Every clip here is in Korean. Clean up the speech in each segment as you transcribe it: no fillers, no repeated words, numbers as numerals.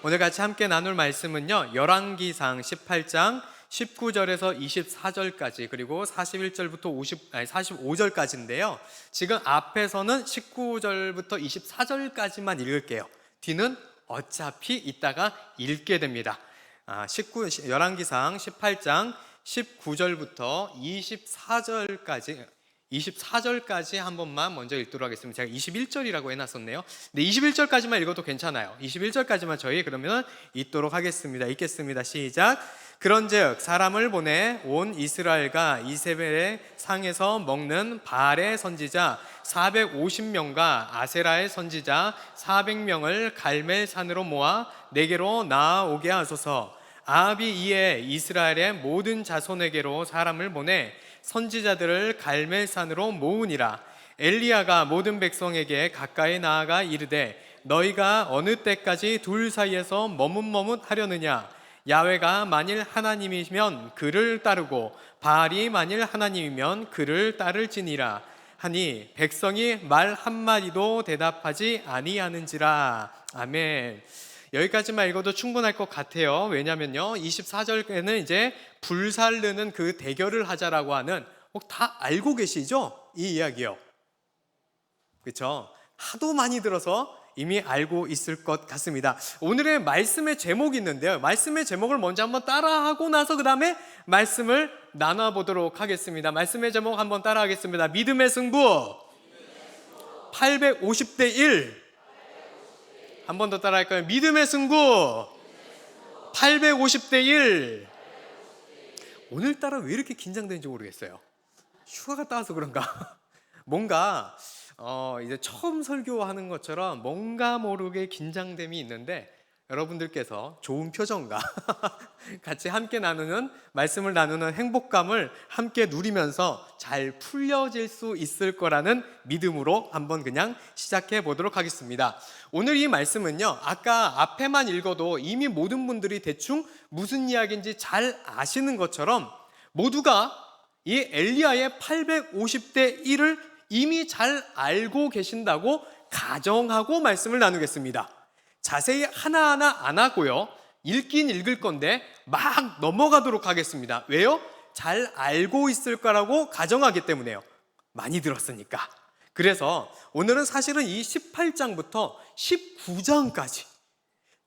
오늘 같이 함께 나눌 말씀은요, 열왕기상 18장 19절에서 24절까지 그리고 41절부터 45절까지인데요. 지금 앞에서는 19절부터 24절까지만 읽을게요. 뒤는 어차피 이따가 읽게 됩니다. 열왕기상 18장 19절부터 24절까지 한 번만 먼저 읽도록 하겠습니다. 제가 21절이라고 해놨었네요. 근데 21절까지만 읽어도 괜찮아요. 21절까지만 저희 그러면 읽도록 하겠습니다. 읽겠습니다. 시작. 그런즉 사람을 보내 온 이스라엘과 이세벨의 상에서 먹는 바알의 선지자 450명과 아세라의 선지자 400명을 갈멜산으로 모아 내게로 나아오게 하소서. 아합이 이에 이스라엘의 모든 자손에게로 사람을 보내 선지자들을 갈멜산으로 모으니라. 엘리야가 모든 백성에게 가까이 나아가 이르되 너희가 어느 때까지 둘 사이에서 머뭇머뭇하려느냐. 야훼가 만일 하나님이면 그를 따르고 바알이 만일 하나님이면 그를 따를지니라 하니 백성이 말 한마디도 대답하지 아니하는지라. 아멘. 여기까지만 읽어도 충분할 것 같아요. 왜냐면요, 24절에는 이제 불살르는 그 대결을 하자라고 하는, 다 알고 계시죠? 이 이야기요. 그렇죠? 하도 많이 들어서 이미 알고 있을 것 같습니다. 오늘의 말씀의 제목이 있는데요, 말씀의 제목을 먼저 한번 따라하고 나서 그 다음에 말씀을 나눠보도록 하겠습니다. 말씀의 제목 한번 따라하겠습니다. 믿음의 승부 850대 1. 한 번 더 따라할까요? 믿음의 승부 850대 1. 오늘따라 왜 이렇게 긴장되는지 모르겠어요. 휴가가 따와서 그런가? 뭔가 이제 처음 설교하는 것처럼 뭔가 모르게 긴장됨이 있는데, 여러분들께서 좋은 표정과 같이 함께 나누는, 말씀을 나누는 행복감을 함께 누리면서 잘 풀려질 수 있을 거라는 믿음으로 한번 그냥 시작해 보도록 하겠습니다. 오늘 이 말씀은요, 아까 앞에만 읽어도 이미 모든 분들이 대충 무슨 이야기인지 잘 아시는 것처럼 모두가 이 엘리야의 850대 1을 이미 잘 알고 계신다고 가정하고 말씀을 나누겠습니다. 자세히 하나하나 안 하고요, 읽긴 읽을 건데 막 넘어가도록 하겠습니다. 왜요? 잘 알고 있을 거라고 가정하기 때문에요. 많이 들었으니까. 그래서 오늘은 사실은 이 18장부터 19장까지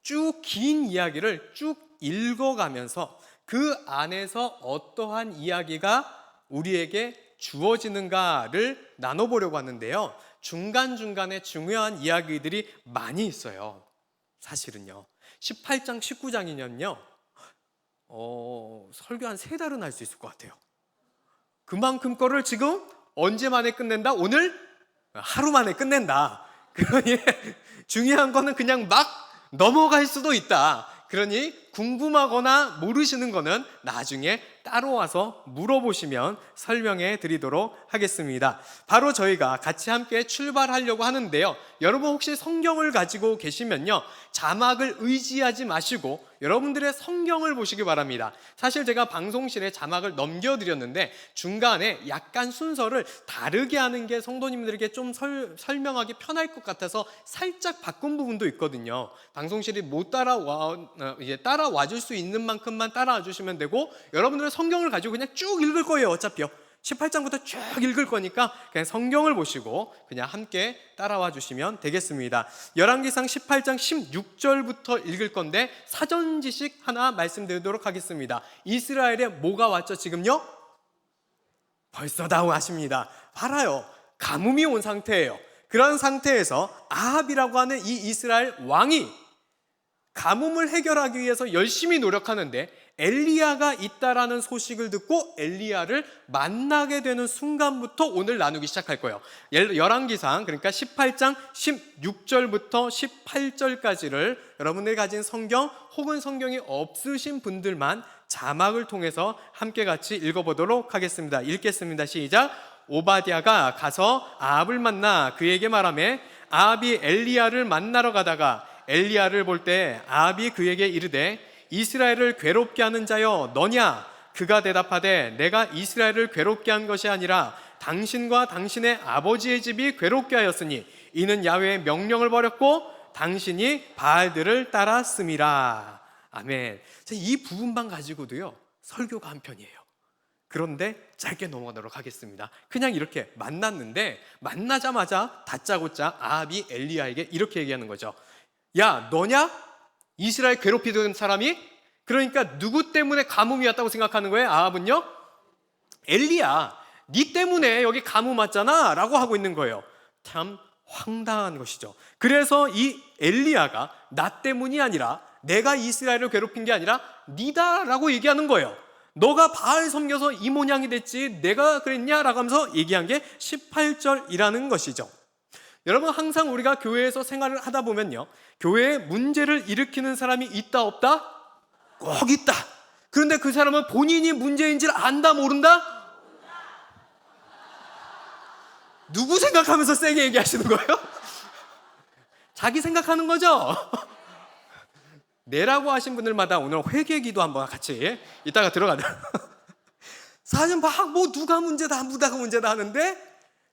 쭉 긴 이야기를 쭉 읽어가면서 그 안에서 어떠한 이야기가 우리에게 주어지는가를 나눠보려고 하는데요, 중간중간에 중요한 이야기들이 많이 있어요. 사실은요, 18장, 19장이면요 설교 한 3달은 할 수 있을 것 같아요. 그만큼 거를 지금 언제 만에 끝낸다? 오늘 하루 만에 끝낸다. 그러니 중요한 거는 그냥 막 넘어갈 수도 있다. 그러니 궁금하거나 모르시는 거는 나중에 따로 와서 물어보시면 설명해 드리도록 하겠습니다. 바로 저희가 같이 함께 출발하려고 하는데요, 여러분 혹시 성경을 가지고 계시면요, 자막을 의지하지 마시고 여러분들의 성경을 보시기 바랍니다. 사실 제가 방송실에 자막을 넘겨드렸는데 중간에 약간 순서를 다르게 하는 게 성도님들에게 좀 설명하기 편할 것 같아서 살짝 바꾼 부분도 있거든요. 방송실이 못 따라와 줄 수 있는 만큼만 따라와 주시면 되고, 여러분들은 성경을 가지고 그냥 쭉 읽을 거예요. 어차피요, 18장부터 쭉 읽을 거니까 그냥 성경을 보시고 그냥 함께 따라와 주시면 되겠습니다. 열왕기상 18장 16절부터 읽을 건데 사전 지식 하나 말씀드리도록 하겠습니다. 이스라엘에 뭐가 왔죠 지금요? 벌써 다 아십니다. 알아요. 가뭄이 온 상태예요. 그런 상태에서 아합이라고 하는 이 이스라엘 왕이 가뭄을 해결하기 위해서 열심히 노력하는데 엘리야가 있다라는 소식을 듣고 엘리야를 만나게 되는 순간부터 오늘 나누기 시작할 거예요. 열왕기상, 그러니까 18장 16절부터 18절까지를 여러분들이 가진 성경 혹은 성경이 없으신 분들만 자막을 통해서 함께 같이 읽어보도록 하겠습니다. 읽겠습니다. 시작. 오바댜가 가서 아합을 만나 그에게 말하매 아합이 엘리야를 만나러 가다가 엘리야를 볼 때 아합이 그에게 이르되 이스라엘을 괴롭게 하는 자여 너냐? 그가 대답하되 내가 이스라엘을 괴롭게 한 것이 아니라 당신과 당신의 아버지의 집이 괴롭게 하였으니 이는 야훼의 명령을 버렸고 당신이 바알들을 따랐음이라. 아멘. 이 부분만 가지고도요 설교가 한 편이에요. 그런데 짧게 넘어가도록 하겠습니다. 그냥 이렇게 만났는데 만나자마자 다짜고짜 아합이 엘리야에게 이렇게 얘기하는 거죠. 야, 너냐? 이스라엘 괴롭히던 사람이? 그러니까 누구 때문에 가뭄이 왔다고 생각하는 거예요? 아합은요? 엘리야, 네 때문에 여기 가뭄 왔잖아 라고 하고 있는 거예요. 참 황당한 것이죠. 그래서 이 엘리야가 나 때문이 아니라, 내가 이스라엘을 괴롭힌 게 아니라 니다 라고 얘기하는 거예요. 너가 바알 섬겨서 이 모양이 됐지 내가 그랬냐라고 하면서 얘기한 게 18절이라는 것이죠. 여러분, 항상 우리가 교회에서 생활을 하다 보면요, 교회에 문제를 일으키는 사람이 있다 없다? 꼭 있다. 그런데 그 사람은 본인이 문제인지를 안다 모른다? 누구 생각하면서 세게 얘기하시는 거예요? 자기 생각하는 거죠? 내라고 하신 분들마다 오늘 회개기도 한번 같이 이따가 들어가자. 사실 막 뭐 누가 문제다 누가 문제다 하는데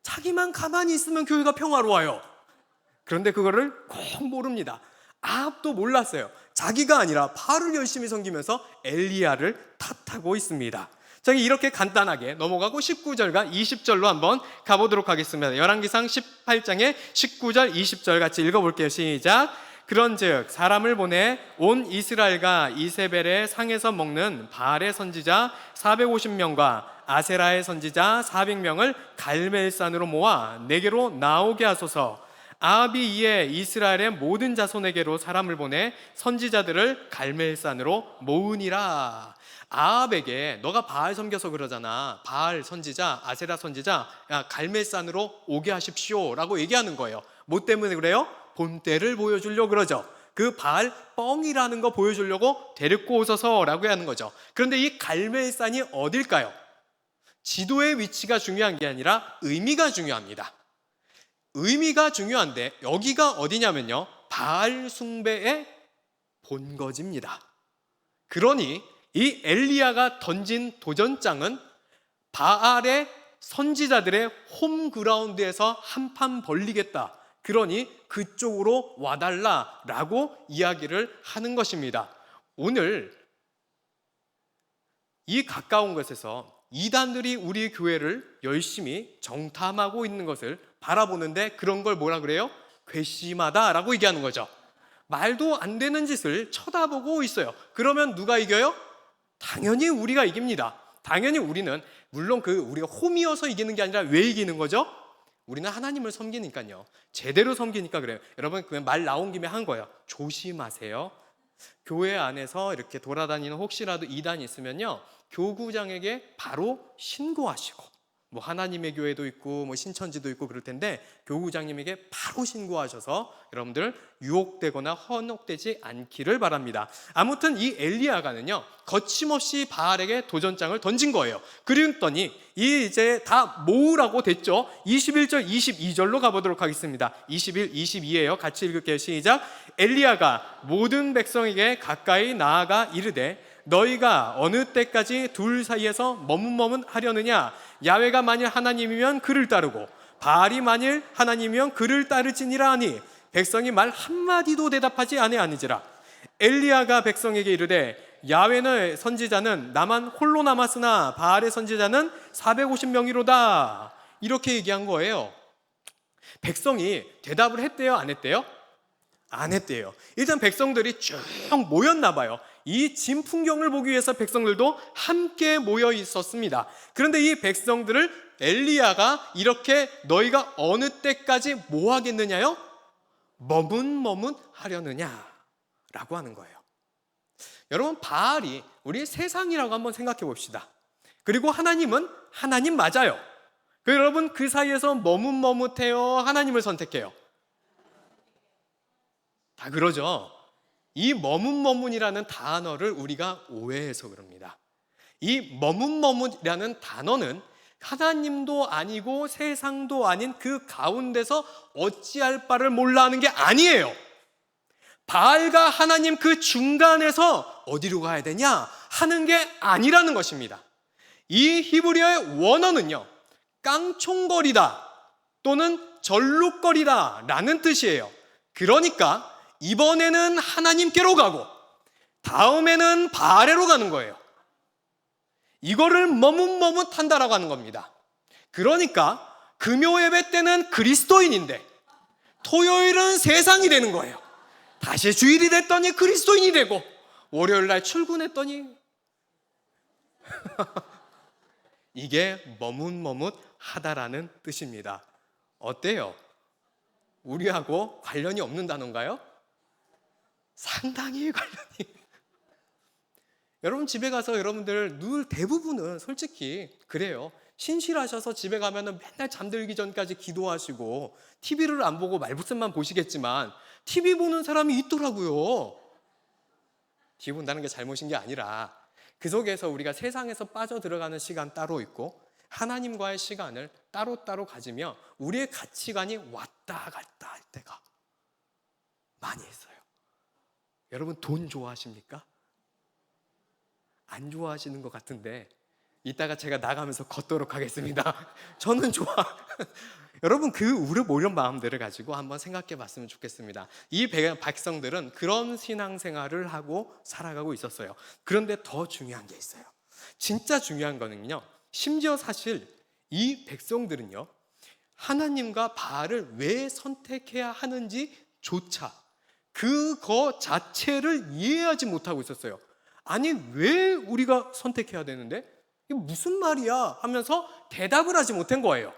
자기만 가만히 있으면 교회가 평화로워요. 그런데 그거를 꼭 모릅니다. 아합도 몰랐어요. 자기가 아니라 바알을 열심히 섬기면서 엘리야를 탓하고 있습니다. 자, 이렇게 간단하게 넘어가고 19절과 20절로 한번 가보도록 하겠습니다. 열왕기상 18장의 19절 20절 같이 읽어볼게요. 시작. 그런즉 사람을 보내 온 이스라엘과 이세벨의 상에서 먹는 바알의 선지자 450명과 아세라의 선지자 400명을 갈멜산으로 모아 내게로 나오게 하소서. 아합이 이에 이스라엘의 모든 자손에게로 사람을 보내 선지자들을 갈멜산으로 모으니라. 아합에게 너가 바알 섬겨서 그러잖아, 바알 선지자, 아세라 선지자, 야, 갈멜산으로 오게 하십시오 라고 얘기하는 거예요. 뭐 때문에 그래요? 본때를 보여주려고 그러죠. 그 바알 뻥이라는 거 보여주려고 데리고 오셔서라고 하는 거죠. 그런데 이 갈멜산이 어딜까요? 지도의 위치가 중요한 게 아니라 의미가 중요합니다. 의미가 중요한데 여기가 어디냐면요, 바알 숭배의 본거지입니다. 그러니 이 엘리야가 던진 도전장은 바알의 선지자들의 홈그라운드에서 한판 벌리겠다, 그러니 그쪽으로 와달라라고 이야기를 하는 것입니다. 오늘 이 가까운 곳에서 이단들이 우리 교회를 열심히 정탐하고 있는 것을 바라보는데 그런 걸 뭐라 그래요? 괘씸하다라고 얘기하는 거죠. 말도 안 되는 짓을 쳐다보고 있어요. 그러면 누가 이겨요? 당연히 우리가 이깁니다. 당연히 우리는, 물론 우리가 홈이어서 이기는 게 아니라 왜 이기는 거죠? 우리는 하나님을 섬기니까요. 제대로 섬기니까 그래요. 여러분, 그냥 말 나온 김에 한 거예요. 조심하세요. 교회 안에서 이렇게 돌아다니는 혹시라도 이단이 있으면요, 교구장에게 바로 신고하시고, 뭐 하나님의 교회도 있고 뭐 신천지도 있고 그럴 텐데 교구장님에게 바로 신고하셔서 여러분들 유혹되거나 헌혹되지 않기를 바랍니다. 아무튼 이 엘리야가는요, 거침없이 바알에게 도전장을 던진 거예요. 그랬더니 이제 다 모으라고 됐죠. 21절 22절로 가보도록 하겠습니다. 21, 22예요. 같이 읽을게요. 시작. 엘리야가 모든 백성에게 가까이 나아가 이르되 너희가 어느 때까지 둘 사이에서 머뭇머뭇하려느냐? 야훼가 만일 하나님이면 그를 따르고 바알이 만일 하나님이면 그를 따르지니라 하니 백성이 말 한마디도 대답하지 아니하니지라. 엘리야가 백성에게 이르되 야훼의 선지자는 나만 홀로 남았으나 바알의 선지자는 450명이로다. 이렇게 얘기한 거예요. 백성이 대답을 했대요, 안 했대요? 안 했대요. 일단 백성들이 쭉 모였나 봐요. 이 진풍경을 보기 위해서 백성들도 함께 모여 있었습니다. 그런데 이 백성들을 엘리야가 이렇게 너희가 어느 때까지 뭐 하겠느냐요? 머뭇머뭇하려느냐 라고 하는 거예요. 여러분, 바알이 우리 세상이라고 한번 생각해 봅시다. 그리고 하나님은 하나님 맞아요. 여러분, 그 사이에서 머뭇머뭇해요, 하나님을 선택해요? 다 그러죠. 이 머뭇머뭇이라는 단어를 우리가 오해해서 그럽니다. 이 머뭇머뭇이라는 단어는 하나님도 아니고 세상도 아닌 그 가운데서 어찌할 바를 몰라 하는 게 아니에요. 바알과 하나님 그 중간에서 어디로 가야 되냐 하는 게 아니라는 것입니다. 이 히브리어의 원어는요, 깡총거리다 또는 절룩거리다 라는 뜻이에요. 그러니까 이번에는 하나님께로 가고 다음에는 바알에로 가는 거예요. 이거를 머뭇머뭇한다라고 하는 겁니다. 그러니까 금요 예배 때는 그리스도인인데 토요일은 세상이 되는 거예요. 다시 주일이 됐더니 그리스도인이 되고 월요일 날 출근했더니 이게 머뭇머뭇하다라는 뜻입니다. 어때요? 우리하고 관련이 없는 단어인가요? 상당히 관련이. 여러분 집에 가서 여러분들 늘 대부분은 솔직히 그래요. 신실하셔서 집에 가면은 맨날 잠들기 전까지 기도하시고 TV를 안 보고 말부씀만 보시겠지만 TV 보는 사람이 있더라고요. TV 본다는 게 잘못인 게 아니라 그 속에서 우리가 세상에서 빠져들어가는 시간 따로 있고 하나님과의 시간을 따로따로 가지며 우리의 가치관이 왔다 갔다 할 때가 많이 있어요. 여러분 돈 좋아하십니까? 안 좋아하시는 것 같은데 이따가 제가 나가면서 걷도록 하겠습니다. 저는 좋아. 여러분 그 우려모련 마음들을 가지고 한번 생각해 봤으면 좋겠습니다. 이 백성들은 그런 신앙생활을 하고 살아가고 있었어요. 그런데 더 중요한 게 있어요. 진짜 중요한 거는요, 심지어 사실 이 백성들은요 하나님과 바알을 왜 선택해야 하는지조차 그거 자체를 이해하지 못하고 있었어요. 아니 왜 우리가 선택해야 되는데? 이게 무슨 말이야? 하면서 대답을 하지 못한 거예요.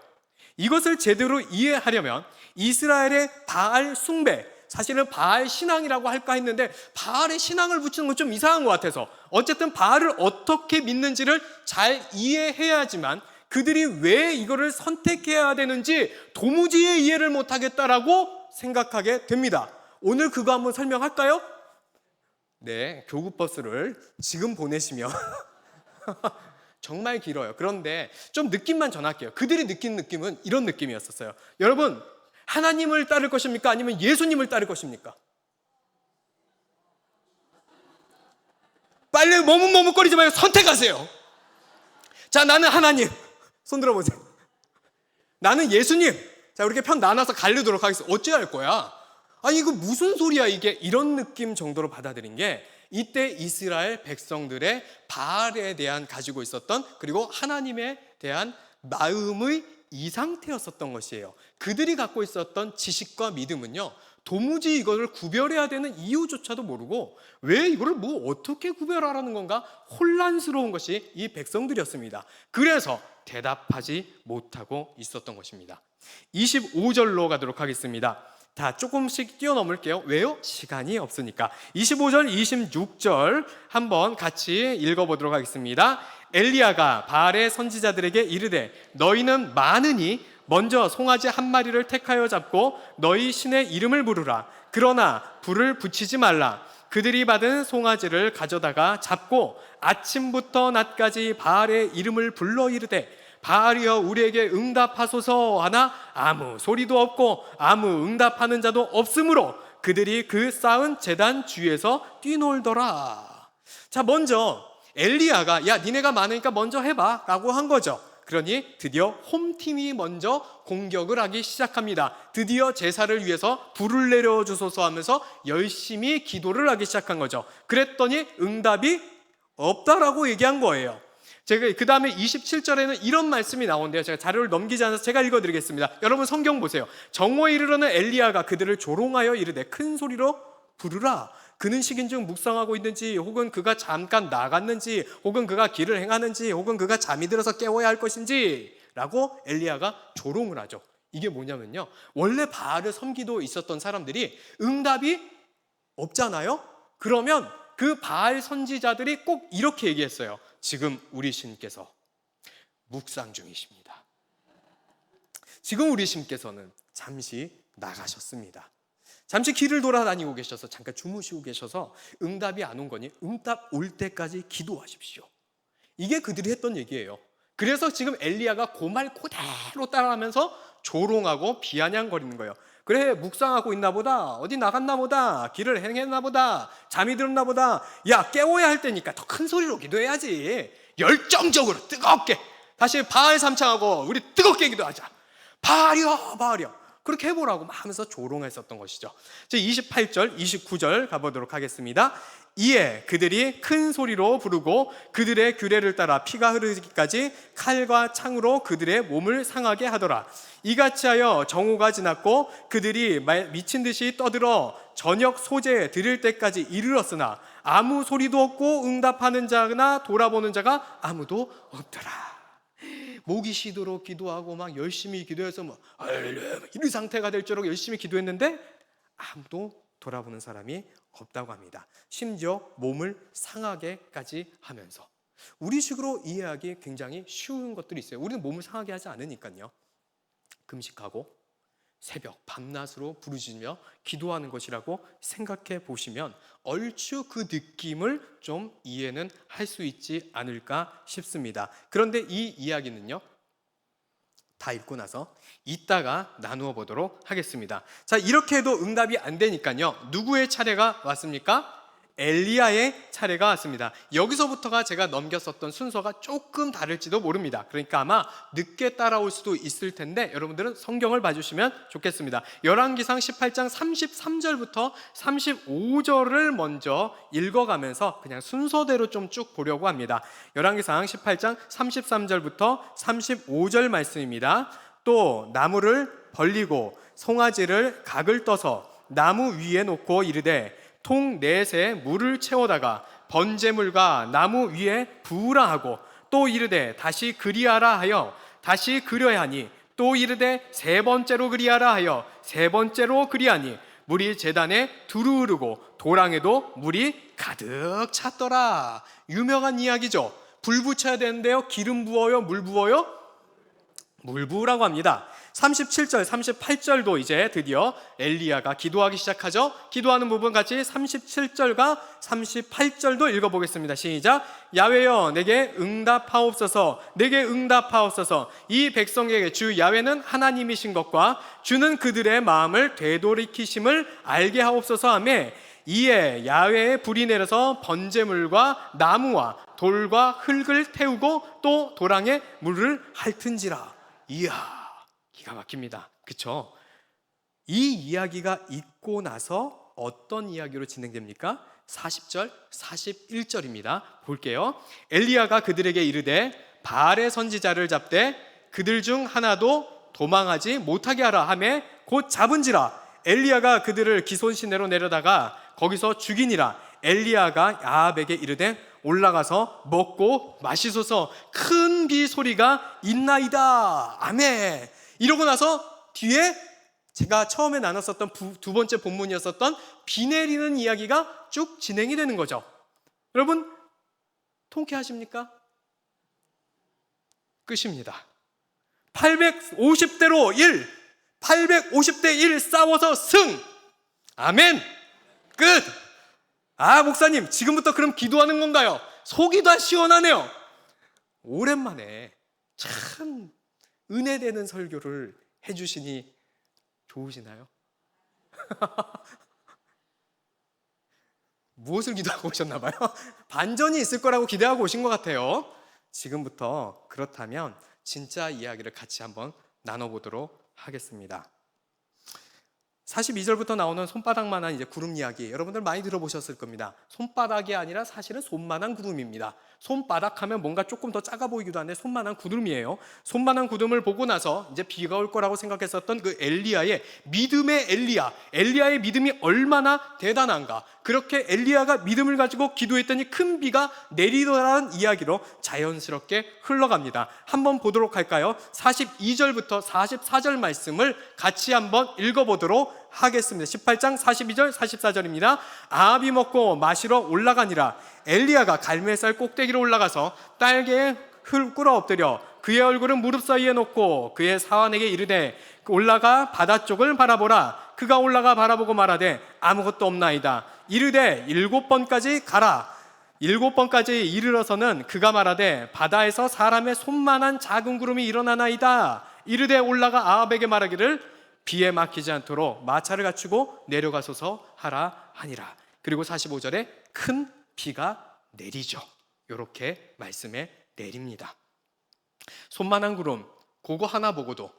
이것을 제대로 이해하려면 이스라엘의 바알 숭배, 사실은 바알 신앙이라고 할까 했는데 바알의 신앙을 붙이는 건 좀 이상한 것 같아서 어쨌든 바알을 어떻게 믿는지를 잘 이해해야지만 그들이 왜 이거를 선택해야 되는지 도무지 이해를 못하겠다라고 생각하게 됩니다. 오늘 그거 한번 설명할까요? 네, 교구버스를 지금 보내시면 정말 길어요. 그런데 좀 느낌만 전할게요. 그들이 느낀 느낌은 이런 느낌이었어요. 여러분, 하나님을 따를 것입니까? 아니면 예수님을 따를 것입니까? 빨리 머뭇머뭇거리지 말고 선택하세요. 자, 나는 하나님. 손 들어보세요. 나는 예수님. 자, 이렇게 편 나눠서 가르도록 하겠습니다. 어찌 할 거야? 아니 이거 무슨 소리야 이게, 이런 느낌 정도로 받아들인 게 이때 이스라엘 백성들의 바알에 대한 가지고 있었던 그리고 하나님에 대한 마음의 이 상태였었던 것이에요. 그들이 갖고 있었던 지식과 믿음은요 도무지 이걸 구별해야 되는 이유조차도 모르고 왜 이걸 뭐 어떻게 구별하라는 건가 혼란스러운 것이 이 백성들이었습니다. 그래서 대답하지 못하고 있었던 것입니다. 25절로 가도록 하겠습니다. 다 조금씩 뛰어넘을게요. 왜요? 시간이 없으니까. 25절, 26절 한번 같이 읽어보도록 하겠습니다. 엘리야가 바알의 선지자들에게 이르되 너희는 많으니 먼저 송아지 한 마리를 택하여 잡고 너희 신의 이름을 부르라. 그러나 불을 붙이지 말라. 그들이 받은 송아지를 가져다가 잡고 아침부터 낮까지 바알의 이름을 불러 이르되 바알이여 우리에게 응답하소서 하나 아무 소리도 없고 아무 응답하는 자도 없으므로 그들이 그 쌓은 제단 주위에서 뛰놀더라. 자, 먼저 엘리야가 야 니네가 많으니까 먼저 해봐 라고 한 거죠. 그러니 드디어 홈팀이 먼저 공격을 하기 시작합니다. 드디어 제사를 위해서 불을 내려주소서 하면서 열심히 기도를 하기 시작한 거죠. 그랬더니 응답이 없다라고 얘기한 거예요. 제가 그 다음에 27절에는 이런 말씀이 나오는데요. 제가 자료를 넘기지 않아서 제가 읽어드리겠습니다. 여러분 성경 보세요. 정오에 이르러는 엘리야가 그들을 조롱하여 이르되 큰 소리로 부르라. 그는 식인즉 묵상하고 있는지 혹은 그가 잠깐 나갔는지 혹은 그가 길을 행하는지 혹은 그가 잠이 들어서 깨워야 할 것인지 라고 엘리야가 조롱을 하죠. 이게 뭐냐면요, 원래 바알을 섬기도 있었던 사람들이 응답이 없잖아요. 그러면 그 바알 선지자들이 꼭 이렇게 얘기했어요. 지금 우리 신께서 묵상 중이십니다. 지금 우리 신께서는 잠시 나가셨습니다. 잠시 길을 돌아다니고 계셔서 잠깐 주무시고 계셔서 응답이 안 온 거니 응답 올 때까지 기도하십시오. 이게 그들이 했던 얘기예요. 그래서 지금 엘리야가 그 말 그대로 따라하면서 조롱하고 비아냥거리는 거예요. 그래 묵상하고 있나 보다, 어디 나갔나 보다, 길을 행했나 보다, 잠이 들었나 보다. 야 깨워야 할 때니까 더 큰 소리로 기도해야지. 열정적으로 뜨겁게 다시 바알 삼창하고 우리 뜨겁게 기도하자. 바알이여 바알이여. 그렇게 해보라고 막 하면서 조롱했었던 것이죠. 제 28절, 29절 가보도록 하겠습니다. 이에 그들이 큰 소리로 부르고 그들의 규례를 따라 피가 흐르기까지 칼과 창으로 그들의 몸을 상하게 하더라. 이같이 하여 정오가 지났고 그들이 미친 듯이 떠들어 저녁 소재에 드릴 때까지 이르렀으나 아무 소리도 없고 응답하는 자나 돌아보는 자가 아무도 없더라. 목이 쉬도록 기도하고 막 열심히 기도해서 뭐 이런 상태가 될 줄 알고 열심히 기도했는데 아무도 돌아보는 사람이 없다고 합니다. 심지어 몸을 상하게까지 하면서. 우리식으로 이해하기 굉장히 쉬운 것들이 있어요. 우리는 몸을 상하게 하지 않으니까요. 금식하고 새벽 밤낮으로 부르짖으며 기도하는 것이라고 생각해 보시면 얼추 그 느낌을 좀 이해는 할 수 있지 않을까 싶습니다. 그런데 이 이야기는요, 다 읽고 나서 이따가 나누어 보도록 하겠습니다. 자, 이렇게 해도 응답이 안 되니까요, 누구의 차례가 왔습니까? 엘리야의 차례가 왔습니다. 여기서부터가 제가 넘겼었던 순서가 조금 다를지도 모릅니다. 그러니까 아마 늦게 따라올 수도 있을 텐데 여러분들은 성경을 봐주시면 좋겠습니다. 열왕기상 18장 33절부터 35절을 먼저 읽어가면서 그냥 순서대로 좀 쭉 보려고 합니다. 열왕기상 18장 33절부터 35절 말씀입니다. 또 나무를 벌리고 송아지를 각을 떠서 나무 위에 놓고 이르되 통 넷에 물을 채워다가 번제물과 나무 위에 부으라 하고 또 이르되 다시 그리하라 하여 다시 그려야 하니 또 이르되 세 번째로 그리하라 하여 세 번째로 그리하니 물이 제단에 두루 흐르고 도랑에도 물이 가득 찼더라. 유명한 이야기죠. 불 붙여야 되는데요, 기름 부어요, 물 부어요? 물 부으라고 합니다. 37절, 38절도 이제 드디어 엘리야가 기도하기 시작하죠. 기도하는 부분 같이 37절과 38절도 읽어보겠습니다. 시작. 야훼여 내게 응답하옵소서, 내게 응답하옵소서. 이 백성에게 주 야훼는 하나님이신 것과 주는 그들의 마음을 되돌이키심을 알게 하옵소서 하며 이에 야훼의 불이 내려서 번제물과 나무와 돌과 흙을 태우고 또 도랑에 물을 핥은지라. 이야, 기가 막힙니다. 그쵸? 이 이야기가 있고 나서 어떤 이야기로 진행됩니까? 40절, 41절입니다. 볼게요. 엘리야가 그들에게 이르되 바알의 선지자를 잡되 그들 중 하나도 도망하지 못하게 하라 하매 곧 잡은지라. 엘리야가 그들을 기손 시내로 내려다가 거기서 죽이니라. 엘리야가 아합에게 이르되 올라가서 먹고 마시소서, 큰 비 소리가 있나이다. 아멘. 이러고 나서 뒤에 제가 처음에 나눴었던 두 번째 본문이었었던 비 내리는 이야기가 쭉 진행이 되는 거죠. 여러분 통쾌하십니까? 끝입니다. 850대로 1, 850대 1 싸워서 승. 아멘. 끝. 아, 목사님 지금부터 그럼 기도하는 건가요? 속이 다 시원하네요. 오랜만에 참 은혜되는 설교를 해주시니 좋으시나요? 무엇을 기도하고 오셨나 봐요. 반전이 있을 거라고 기대하고 오신 것 같아요. 지금부터 그렇다면 진짜 이야기를 같이 한번 나눠보도록 하겠습니다. 42절부터 나오는 손바닥만한 이제 구름 이야기, 여러분들 많이 들어보셨을 겁니다. 손바닥이 아니라 사실은 손만한 구름입니다. 손바닥 하면 뭔가 조금 더 작아 보이기도 한데 손만한 구름이에요. 손만한 구름을 보고 나서 이제 비가 올 거라고 생각했었던 그 엘리야의 믿음의 엘리야의 믿음이 얼마나 대단한가. 그렇게 엘리야가 믿음을 가지고 기도했더니 큰 비가 내리더라는 이야기로 자연스럽게 흘러갑니다. 한번 보도록 할까요? 42절부터 44절 말씀을 같이 한번 읽어보도록 하겠습니다. 18장 42절 44절입니다. 아합이 먹고 마시러 올라가니라. 엘리야가 갈멜살 꼭대기로 올라가서 딸개에 꿇어 엎드려 그의 얼굴은 무릎 사이에 놓고 그의 사환에게 이르되 올라가 바다 쪽을 바라보라. 그가 올라가 바라보고 말하되 아무것도 없나이다. 이르되 7번까지 가라. 7번까지 이르러서는 그가 말하되 바다에서 사람의 손만한 작은 구름이 일어나나이다. 이르되 올라가 아합에게 말하기를 비에 막히지 않도록 마차를 갖추고 내려가소서 하라 하니라. 그리고 45절에 큰 비가 내리죠. 이렇게 말씀에 내립니다. 손만한 구름, 그거 하나 보고도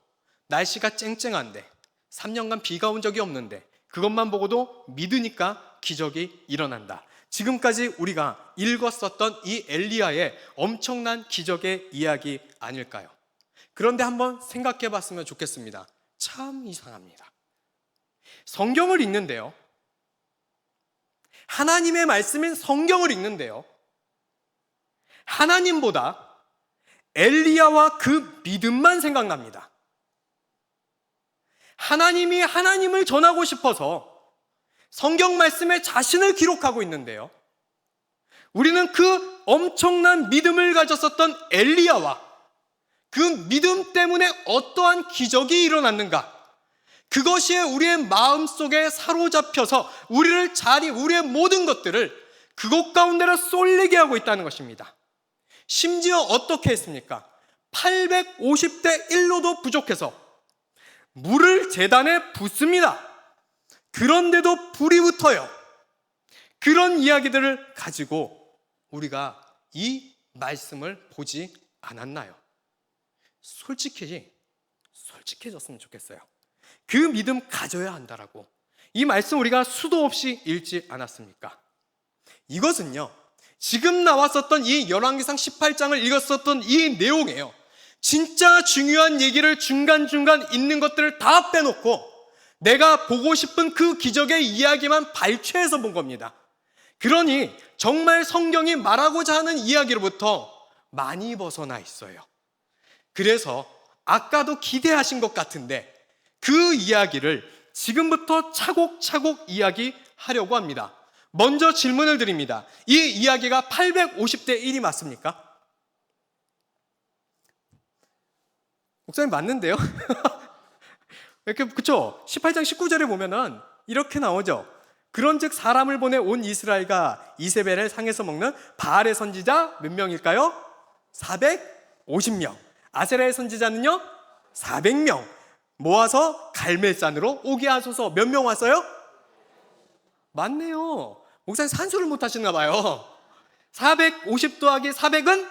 날씨가 쨍쨍한데 3년간 비가 온 적이 없는데 그것만 보고도 믿으니까 기적이 일어난다. 지금까지 우리가 읽었었던 이 엘리야의 엄청난 기적의 이야기 아닐까요? 그런데 한번 생각해 봤으면 좋겠습니다. 참 이상합니다. 성경을 읽는데요. 하나님의 말씀인 성경을 읽는데요. 하나님보다 엘리야와 그 믿음만 생각납니다. 하나님이 하나님을 전하고 싶어서 성경 말씀에 자신을 기록하고 있는데요. 우리는 그 엄청난 믿음을 가졌었던 엘리야와 그 믿음 때문에 어떠한 기적이 일어났는가? 그것이 우리의 마음속에 사로잡혀서 우리의 모든 것들을 그곳 가운데로 쏠리게 하고 있다는 것입니다. 심지어 어떻게 했습니까? 850대 1로도 부족해서 물을 제단에 붓습니다. 그런데도 불이 붙어요. 그런 이야기들을 가지고 우리가 이 말씀을 보지 않았나요? 솔직해졌으면 좋겠어요. 그 믿음 가져야 한다라고 이 말씀 우리가 수도 없이 읽지 않았습니까? 이것은요, 지금 나왔었던 이 열왕기상 18장을 읽었었던 이 내용이에요. 진짜 중요한 얘기를 중간중간 있는 것들을 다 빼놓고 내가 보고 싶은 그 기적의 이야기만 발췌해서 본 겁니다. 그러니 정말 성경이 말하고자 하는 이야기로부터 많이 벗어나 있어요. 그래서 아까도 기대하신 것 같은데 그 이야기를 지금부터 차곡차곡 이야기하려고 합니다. 먼저 질문을 드립니다. 이 이야기가 850대 1이 맞습니까? 목사님 맞는데요? 이렇게 그쵸? 18장 19절에 보면은 이렇게 나오죠. 그런즉 사람을 보내 온 이스라엘과 이세벨을 상에서 먹는 바알의 선지자 몇 명일까요? 450명. 아세라의 선지자는요? 400명. 모아서 갈멜산으로 오게 하소서. 몇 명 왔어요? 맞네요. 목사님 산수를 못 하시나 봐요. 450 더하기 400은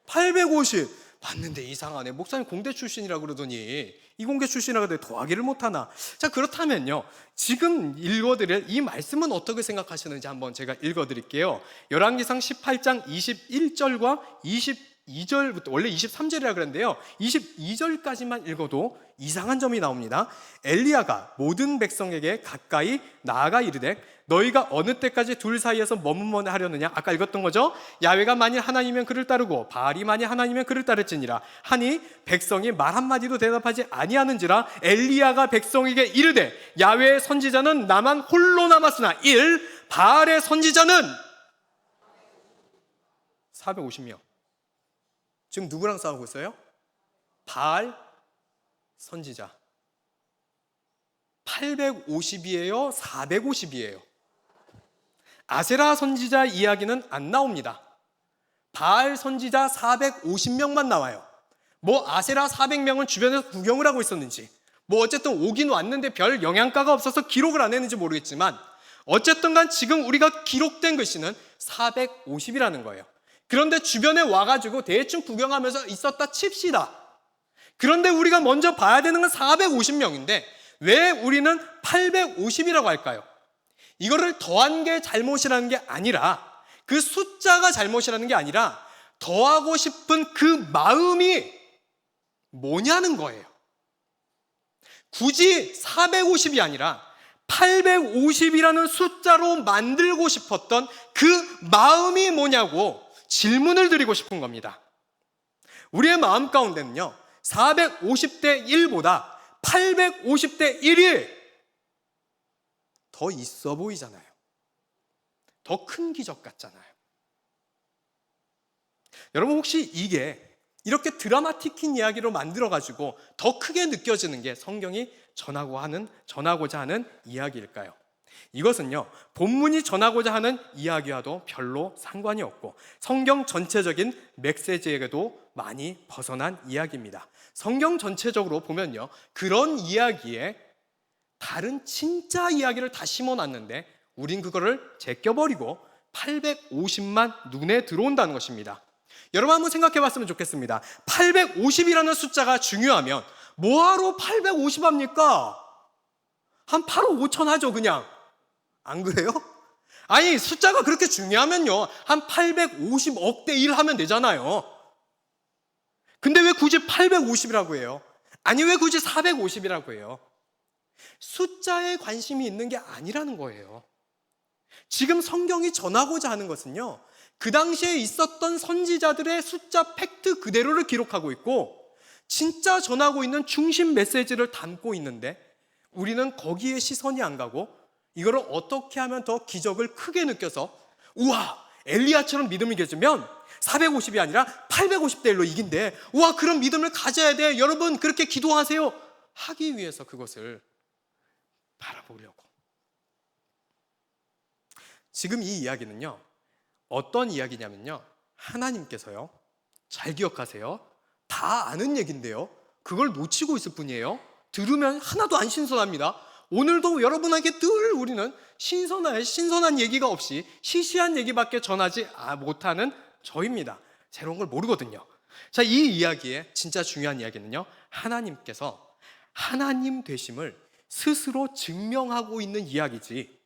850. 맞는데 이상하네. 목사님 공대 출신이라고 그러더니 이공계 출신이라고 하더니 더하기를 못하나. 자, 그렇다면요, 지금 읽어드릴 이 말씀은 어떻게 생각하시는지 한번 제가 읽어드릴게요. 열왕기상 18장 21절과 22절부터, 원래 23절이라 그랬는데요, 22절까지만 읽어도 이상한 점이 나옵니다. 엘리야가 모든 백성에게 가까이 나아가 이르되 너희가 어느 때까지 둘 사이에서 머뭇머뭇 하려느냐. 아까 읽었던 거죠. 야훼가 만일 하나님이면 그를 따르고 바알이 만일 하나님이면 그를 따를지니라 하니 백성이 말 한마디도 대답하지 아니하는지라. 엘리야가 백성에게 이르되 야훼의 선지자는 나만 홀로 남았으나 바알의 선지자는 450명. 지금 누구랑 싸우고 있어요? 바알 선지자. 850이에요? 450이에요? 아세라 선지자 이야기는 안 나옵니다. 바알 선지자 450명만 나와요. 뭐 아세라 400명은 주변에서 구경을 하고 있었는지, 뭐 어쨌든 오긴 왔는데 별 영향가가 없어서 기록을 안 했는지 모르겠지만 어쨌든 간 지금 우리가 기록된 글씨는 450이라는 거예요. 그런데 주변에 와가지고 대충 구경하면서 있었다 칩시다. 그런데 우리가 먼저 봐야 되는 건 450명인데 왜 우리는 850이라고 할까요? 이거를 더한 게 잘못이라는 게 아니라, 그 숫자가 잘못이라는 게 아니라 더하고 싶은 그 마음이 뭐냐는 거예요. 굳이 450이 아니라 850이라는 숫자로 만들고 싶었던 그 마음이 뭐냐고 질문을 드리고 싶은 겁니다. 우리의 마음 가운데는요, 450대 1보다 850대 1이 더 있어 보이잖아요. 더 큰 기적 같잖아요. 여러분, 혹시 이게 이렇게 드라마틱한 이야기로 만들어가지고 더 크게 느껴지는 게 성경이 전하고자 하는 이야기일까요? 이것은요, 본문이 전하고자 하는 이야기와도 별로 상관이 없고 성경 전체적인 메시지에게도 많이 벗어난 이야기입니다. 성경 전체적으로 보면요, 그런 이야기에 다른 진짜 이야기를 다 심어놨는데 우린 그거를 제껴버리고 850만 눈에 들어온다는 것입니다. 여러분 한번 생각해 봤으면 좋겠습니다. 850이라는 숫자가 중요하면 뭐하러 850 합니까? 한 8억 5천 하죠, 그냥. 안 그래요? 아니, 숫자가 그렇게 중요하면요, 한 850억 대 1 하면 되잖아요. 근데 왜 굳이 850이라고 해요? 아니, 왜 굳이 450이라고 해요? 숫자에 관심이 있는 게 아니라는 거예요. 지금 성경이 전하고자 하는 것은요, 그 당시에 있었던 선지자들의 숫자 팩트 그대로를 기록하고 있고, 진짜 전하고 있는 중심 메시지를 담고 있는데, 우리는 거기에 시선이 안 가고 이거를 어떻게 하면 더 기적을 크게 느껴서, 우와, 엘리야처럼 믿음이 계시면 450이 아니라 850대 1로 이긴대, 우와, 그런 믿음을 가져야 돼, 여러분 그렇게 기도하세요 하기 위해서 그것을 바라보려고. 지금 이 이야기는요, 어떤 이야기냐면요, 하나님께서요, 잘 기억하세요, 다 아는 얘기인데요, 그걸 놓치고 있을 뿐이에요. 들으면 하나도 안 신선합니다. 오늘도 여러분에게 늘 우리는 신선한 얘기가 없이 시시한 얘기밖에 전하지 못하는 저입니다. 새로운 걸 모르거든요. 자, 이 이야기의 진짜 중요한 이야기는요, 하나님께서 하나님 되심을 스스로 증명하고 있는 이야기지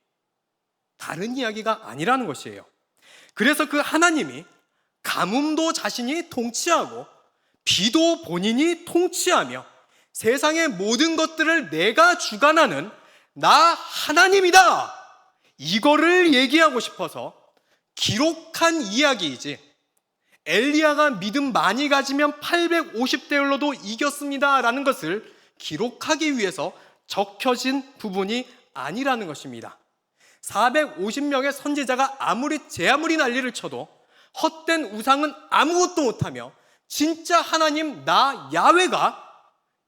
다른 이야기가 아니라는 것이에요. 그래서 그 하나님이 가뭄도 자신이 통치하고 비도 본인이 통치하며 세상의 모든 것들을 내가 주관하는 나 하나님이다, 이거를 얘기하고 싶어서 기록한 이야기이지, 엘리야가 믿음 많이 가지면 850대 1로도 이겼습니다 라는 것을 기록하기 위해서 적혀진 부분이 아니라는 것입니다. 450명의 선지자가 제 아무리 난리를 쳐도 헛된 우상은 아무것도 못하며 진짜 하나님 나 야훼가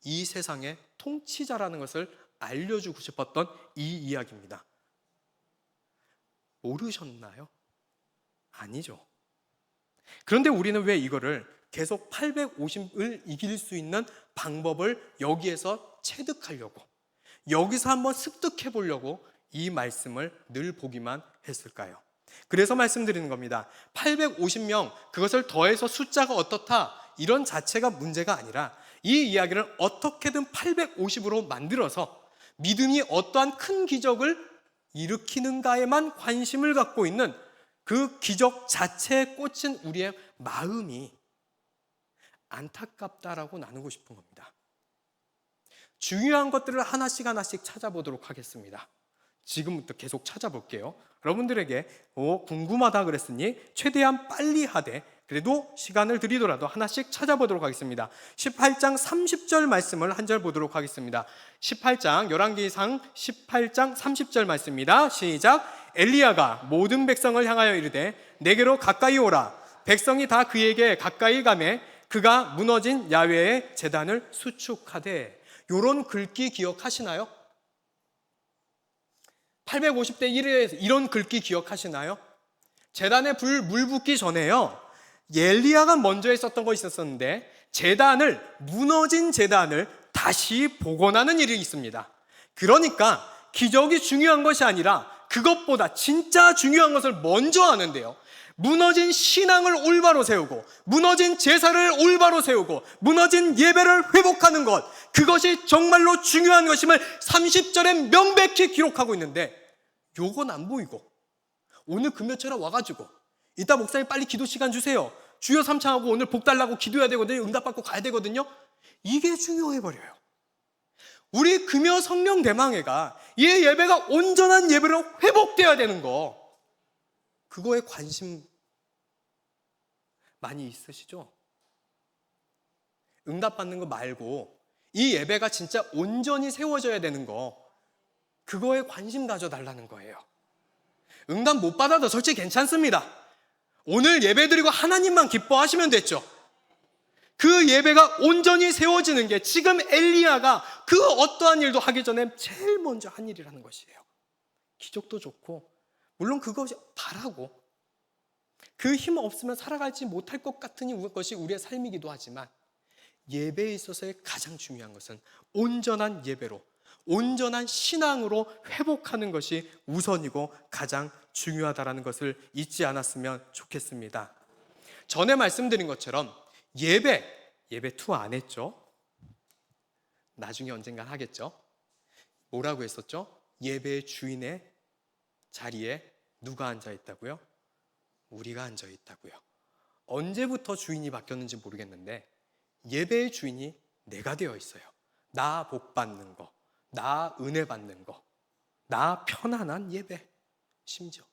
이 세상의 통치자라는 것을 알려주고 싶었던 이 이야기입니다. 모르셨나요? 아니죠. 그런데 우리는 왜 이거를 계속 850을 이길 수 있는 방법을 여기에서 체득하려고, 여기서 한번 습득해 보려고 이 말씀을 늘 보기만 했을까요? 그래서 말씀드리는 겁니다. 850명, 그것을 더해서 숫자가 어떻다, 이런 자체가 문제가 아니라 이 이야기를 어떻게든 850으로 만들어서 믿음이 어떠한 큰 기적을 일으키는가에만 관심을 갖고 있는 그 기적 자체에 꽂힌 우리의 마음이 안타깝다라고 나누고 싶은 겁니다. 중요한 것들을 하나씩 찾아보도록 하겠습니다. 지금부터 계속 찾아볼게요. 여러분들에게 궁금하다 그랬으니 최대한 빨리 하되 그래도 시간을 들이더라도 하나씩 찾아보도록 하겠습니다. 18장 30절 말씀을 한 절 보도록 하겠습니다. 18장, 열왕기상 18장 30절 말씀입니다. 시작. 엘리야가 모든 백성을 향하여 이르되 내게로 가까이 오라. 백성이 다 그에게 가까이 가매 그가 무너진 야훼의 제단을 수축하되. 요런 글귀 기억하시나요? 850대 1에 이런 글귀 기억하시나요? 제단에 물 붓기 전에요, 엘리야가 먼저 했었던 것이 있었는데 무너진 제단을 다시 복원하는 일이 있습니다. 그러니까 기적이 중요한 것이 아니라 그것보다 진짜 중요한 것을 먼저 하는데요, 무너진 신앙을 올바로 세우고 무너진 제사를 올바로 세우고 무너진 예배를 회복하는 것, 그것이 정말로 중요한 것임을 30절에 명백히 기록하고 있는데 요건 안 보이고 오늘 금요철에 와가지고 이따 목사님 빨리 기도 시간 주세요, 주여 삼창하고 오늘 복 달라고 기도해야 되거든요, 응답받고 가야 되거든요, 이게 중요해버려요. 우리 금요 성령 대망회가 이 예배가 온전한 예배로 회복되어야 되는 거, 그거에 관심 많이 있으시죠? 응답받는 거 말고 이 예배가 진짜 온전히 세워져야 되는 거, 그거에 관심 가져달라는 거예요. 응답 못 받아도 솔직히 괜찮습니다. 오늘 예배드리고 하나님만 기뻐하시면 됐죠. 그 예배가 온전히 세워지는 게 지금 엘리야가 그 어떠한 일도 하기 전에 제일 먼저 한 일이라는 것이에요. 기적도 좋고 물론 그것이 바라고 그 힘 없으면 살아가지 못할 것 같은 것이 우리의 삶이기도 하지만, 예배에 있어서의 가장 중요한 것은 온전한 예배로, 온전한 신앙으로 회복하는 것이 우선이고 가장 중요하다는 것을 잊지 않았으면 좋겠습니다. 전에 말씀드린 것처럼 예배 2 안 했죠? 나중에 언젠간 하겠죠. 뭐라고 했었죠? 예배의 주인의 자리에 누가 앉아 있다고요? 우리가 앉아 있다고요. 언제부터 주인이 바뀌었는지 모르겠는데 예배의 주인이 내가 되어 있어요. 나 복 받는 거, 나 은혜 받는 거, 나 편안한 예배. 심지어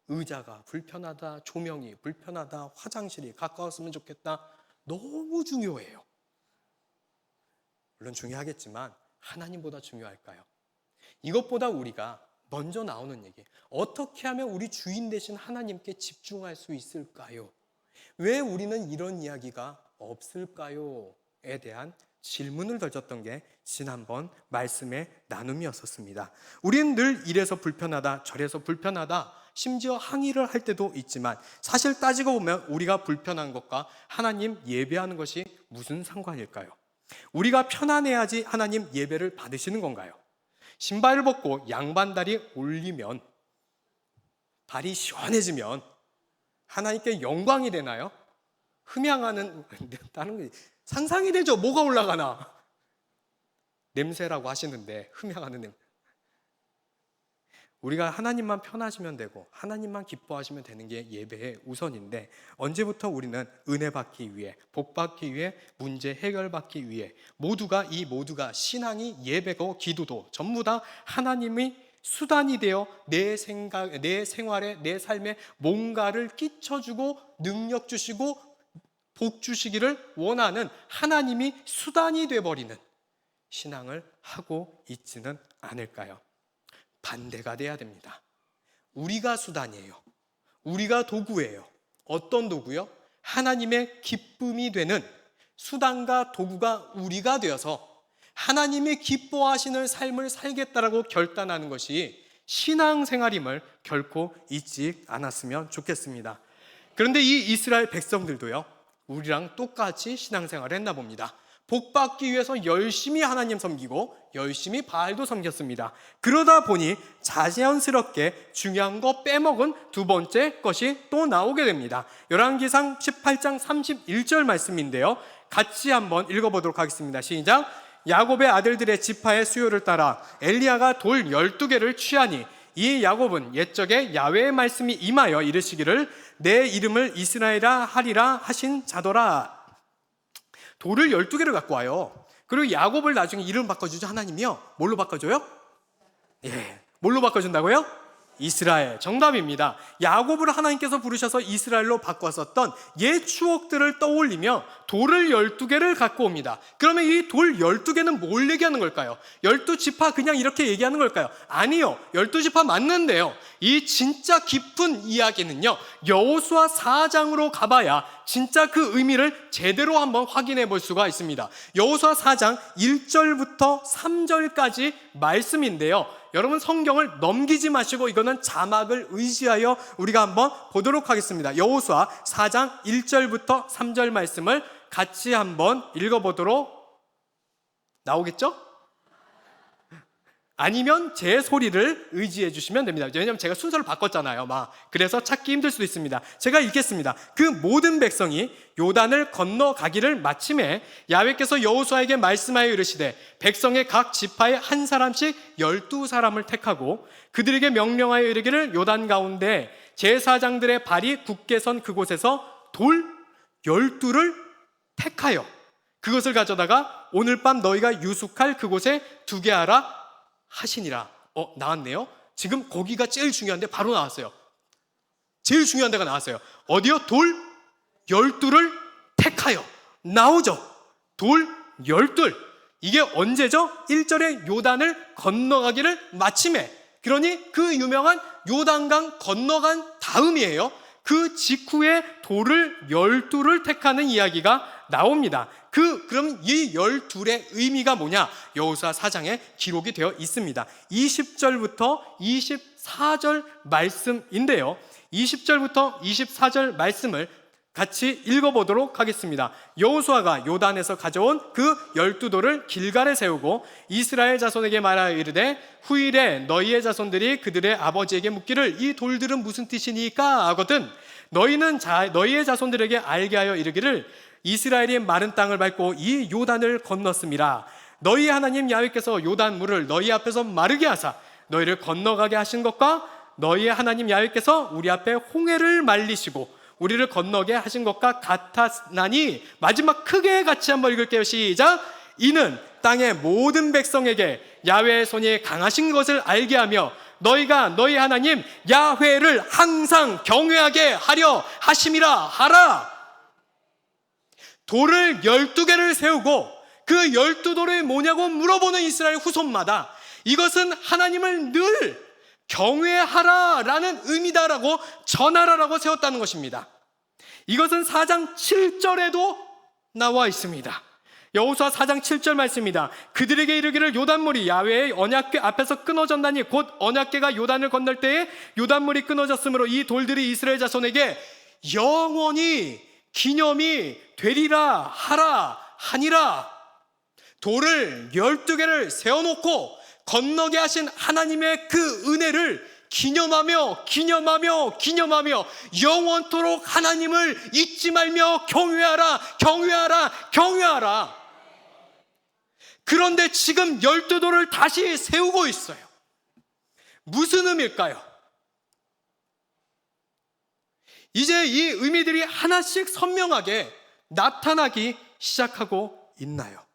의자가 불편하다, 조명이 불편하다, 화장실이 가까웠으면 좋겠다. 너무 중요해요. 물론 중요하겠지만 하나님보다 중요할까요? 이것보다 우리가 먼저 나오는 얘기, 어떻게 하면 우리 주인 되신 하나님께 집중할 수 있을까요? 왜 우리는 이런 이야기가 없을까요? 에 대한 질문을 던졌던 게 지난번 말씀의 나눔이었었습니다. 우리는 늘 이래서 불편하다, 저래서 불편하다, 심지어 항의를 할 때도 있지만 사실 따지고 보면 우리가 불편한 것과 하나님 예배하는 것이 무슨 상관일까요? 우리가 편안해야지 하나님 예배를 받으시는 건가요? 신발을 벗고 양반다리 올리면, 발이 시원해지면 하나님께 영광이 되나요? 흠양하는 다른 게 상상이 되죠. 뭐가 올라가나? 냄새라고 하시는데 흠양하는 냄새. 우리가 하나님만 편하시면 되고 하나님만 기뻐하시면 되는 게 예배의 우선인데, 언제부터 우리는 은혜 받기 위해, 복 받기 위해, 문제 해결받기 위해 모두가 신앙이, 예배고 기도도 전부 다 하나님의 수단이 되어 내 생각, 내 생활에, 내 삶에 뭔가를 끼쳐주고 능력 주시고 복 주시기를 원하는 하나님이 수단이 되어버리는 신앙을 하고 있지는 않을까요? 반대가 돼야 됩니다. 우리가 수단이에요. 우리가 도구예요. 어떤 도구요? 하나님의 기쁨이 되는 수단과 도구가 우리가 되어서 하나님이 기뻐하시는 삶을 살겠다라고 결단하는 것이 신앙생활임을 결코 잊지 않았으면 좋겠습니다. 그런데 이 이스라엘 백성들도요, 우리랑 똑같이 신앙생활을 했나 봅니다. 복 받기 위해서 열심히 하나님 섬기고 열심히 바알도 섬겼습니다. 그러다 보니 자연스럽게 중요한 거 빼먹은 두 번째 것이 또 나오게 됩니다. 열왕기상 18장 31절 말씀인데요, 같이 한번 읽어보도록 하겠습니다. 시작. 야곱의 아들들의 지파의 수요를 따라 엘리야가 돌 12개를 취하니 이 야곱은 옛적에 야훼의 말씀이 임하여 이르시기를 내 이름을 이스라엘이라 하리라 하신 자더라. 돌을 12개를 갖고 와요. 그리고 야곱을 나중에 이름 바꿔주죠. 하나님이요. 뭘로 바꿔줘요? 뭘로 바꿔준다고요? 이스라엘. 정답입니다. 야곱을 하나님께서 부르셔서 이스라엘로 바꿨었던 옛 추억들을 떠올리며 돌을 12개를 갖고 옵니다. 그러면 이 돌 12개는 뭘 얘기하는 걸까요? 12지파 그냥 이렇게 얘기하는 걸까요? 아니요. 12지파 맞는데요, 이 진짜 깊은 이야기는요, 여호수아 4장으로 가봐야 진짜 그 의미를 제대로 한번 확인해 볼 수가 있습니다. 여호수아 4장 1절부터 3절까지 말씀인데요, 여러분 성경을 넘기지 마시고 이거는 자막을 의지하여 우리가 한번 보도록 하겠습니다. 여호수아 4장 1절부터 3절 말씀을 같이 한번 읽어보도록, 나오겠죠? 아니면 제 소리를 의지해 주시면 됩니다. 왜냐하면 제가 순서를 바꿨잖아요. 그래서 찾기 힘들 수도 있습니다. 제가 읽겠습니다. 그 모든 백성이 요단을 건너가기를 마침에 야훼께서 여호수아에게 말씀하여 이르시되 백성의 각 지파에 한 사람씩 12사람을 택하고 그들에게 명령하여 이르기를 요단 가운데 제사장들의 발이 굳게 선 그곳에서 돌 12를 택하여 그것을 가져다가 오늘 밤 너희가 유숙할 그곳에 두게 하라 하시니라. 나왔네요. 지금 거기가 제일 중요한데 바로 나왔어요. 제일 중요한 데가 나왔어요. 어디요? 돌 12를 택하여. 나오죠. 돌 12. 이게 언제죠? 1절에 요단을 건너가기를 마침에. 그러니 그 유명한 요단강 건너간 다음이에요. 그 직후에 돌을 12를 택하는 이야기가 나옵니다. 그럼 이 12의 의미가 뭐냐? 여호수아 4장에 기록이 되어 있습니다. 20절부터 24절 말씀인데요, 20절부터 24절 말씀을 같이 읽어보도록 하겠습니다. 여호수아가 요단에서 가져온 그 12돌을 길갈에 세우고 이스라엘 자손에게 말하여 이르되 후일에 너희의 자손들이 그들의 아버지에게 묻기를 이 돌들은 무슨 뜻이니까 하거든 너희는 너희의 자손들에게 알게 하여 이르기를 이스라엘이 마른 땅을 밟고 이 요단을 건넜음이라. 너희 하나님 야훼께서 요단 물을 너희 앞에서 마르게 하사 너희를 건너가게 하신 것과 너희 하나님 야훼께서 우리 앞에 홍해를 말리시고 우리를 건너게 하신 것과 같았나니. 마지막 크게 같이 한번 읽을게요. 시작. 이는 땅의 모든 백성에게 야훼의 손이 강하신 것을 알게 하며 너희가 너희 하나님 야훼를 항상 경외하게 하려 하심이라 하라. 돌을 12개를 세우고 그 12돌이 뭐냐고 물어보는 이스라엘 후손마다 이것은 하나님을 늘 경외하라라는 의미다라고 전하라라고 세웠다는 것입니다. 이것은 4장 7절에도 나와 있습니다. 여호수아 4장 7절 말씀입니다. 그들에게 이르기를 요단물이 야훼의 언약궤 앞에서 끊어졌나니 곧 언약궤가 요단을 건널 때에 요단물이 끊어졌으므로 이 돌들이 이스라엘 자손에게 영원히 기념이 되리라 하라 하니라. 돌을 12개를 세워놓고 건너게 하신 하나님의 그 은혜를 기념하며 영원토록 하나님을 잊지 말며 경외하라. 그런데 지금 12돌을 다시 세우고 있어요. 무슨 의미일까요? 이제 이 의미들이 하나씩 선명하게 나타나기 시작하고 있나요?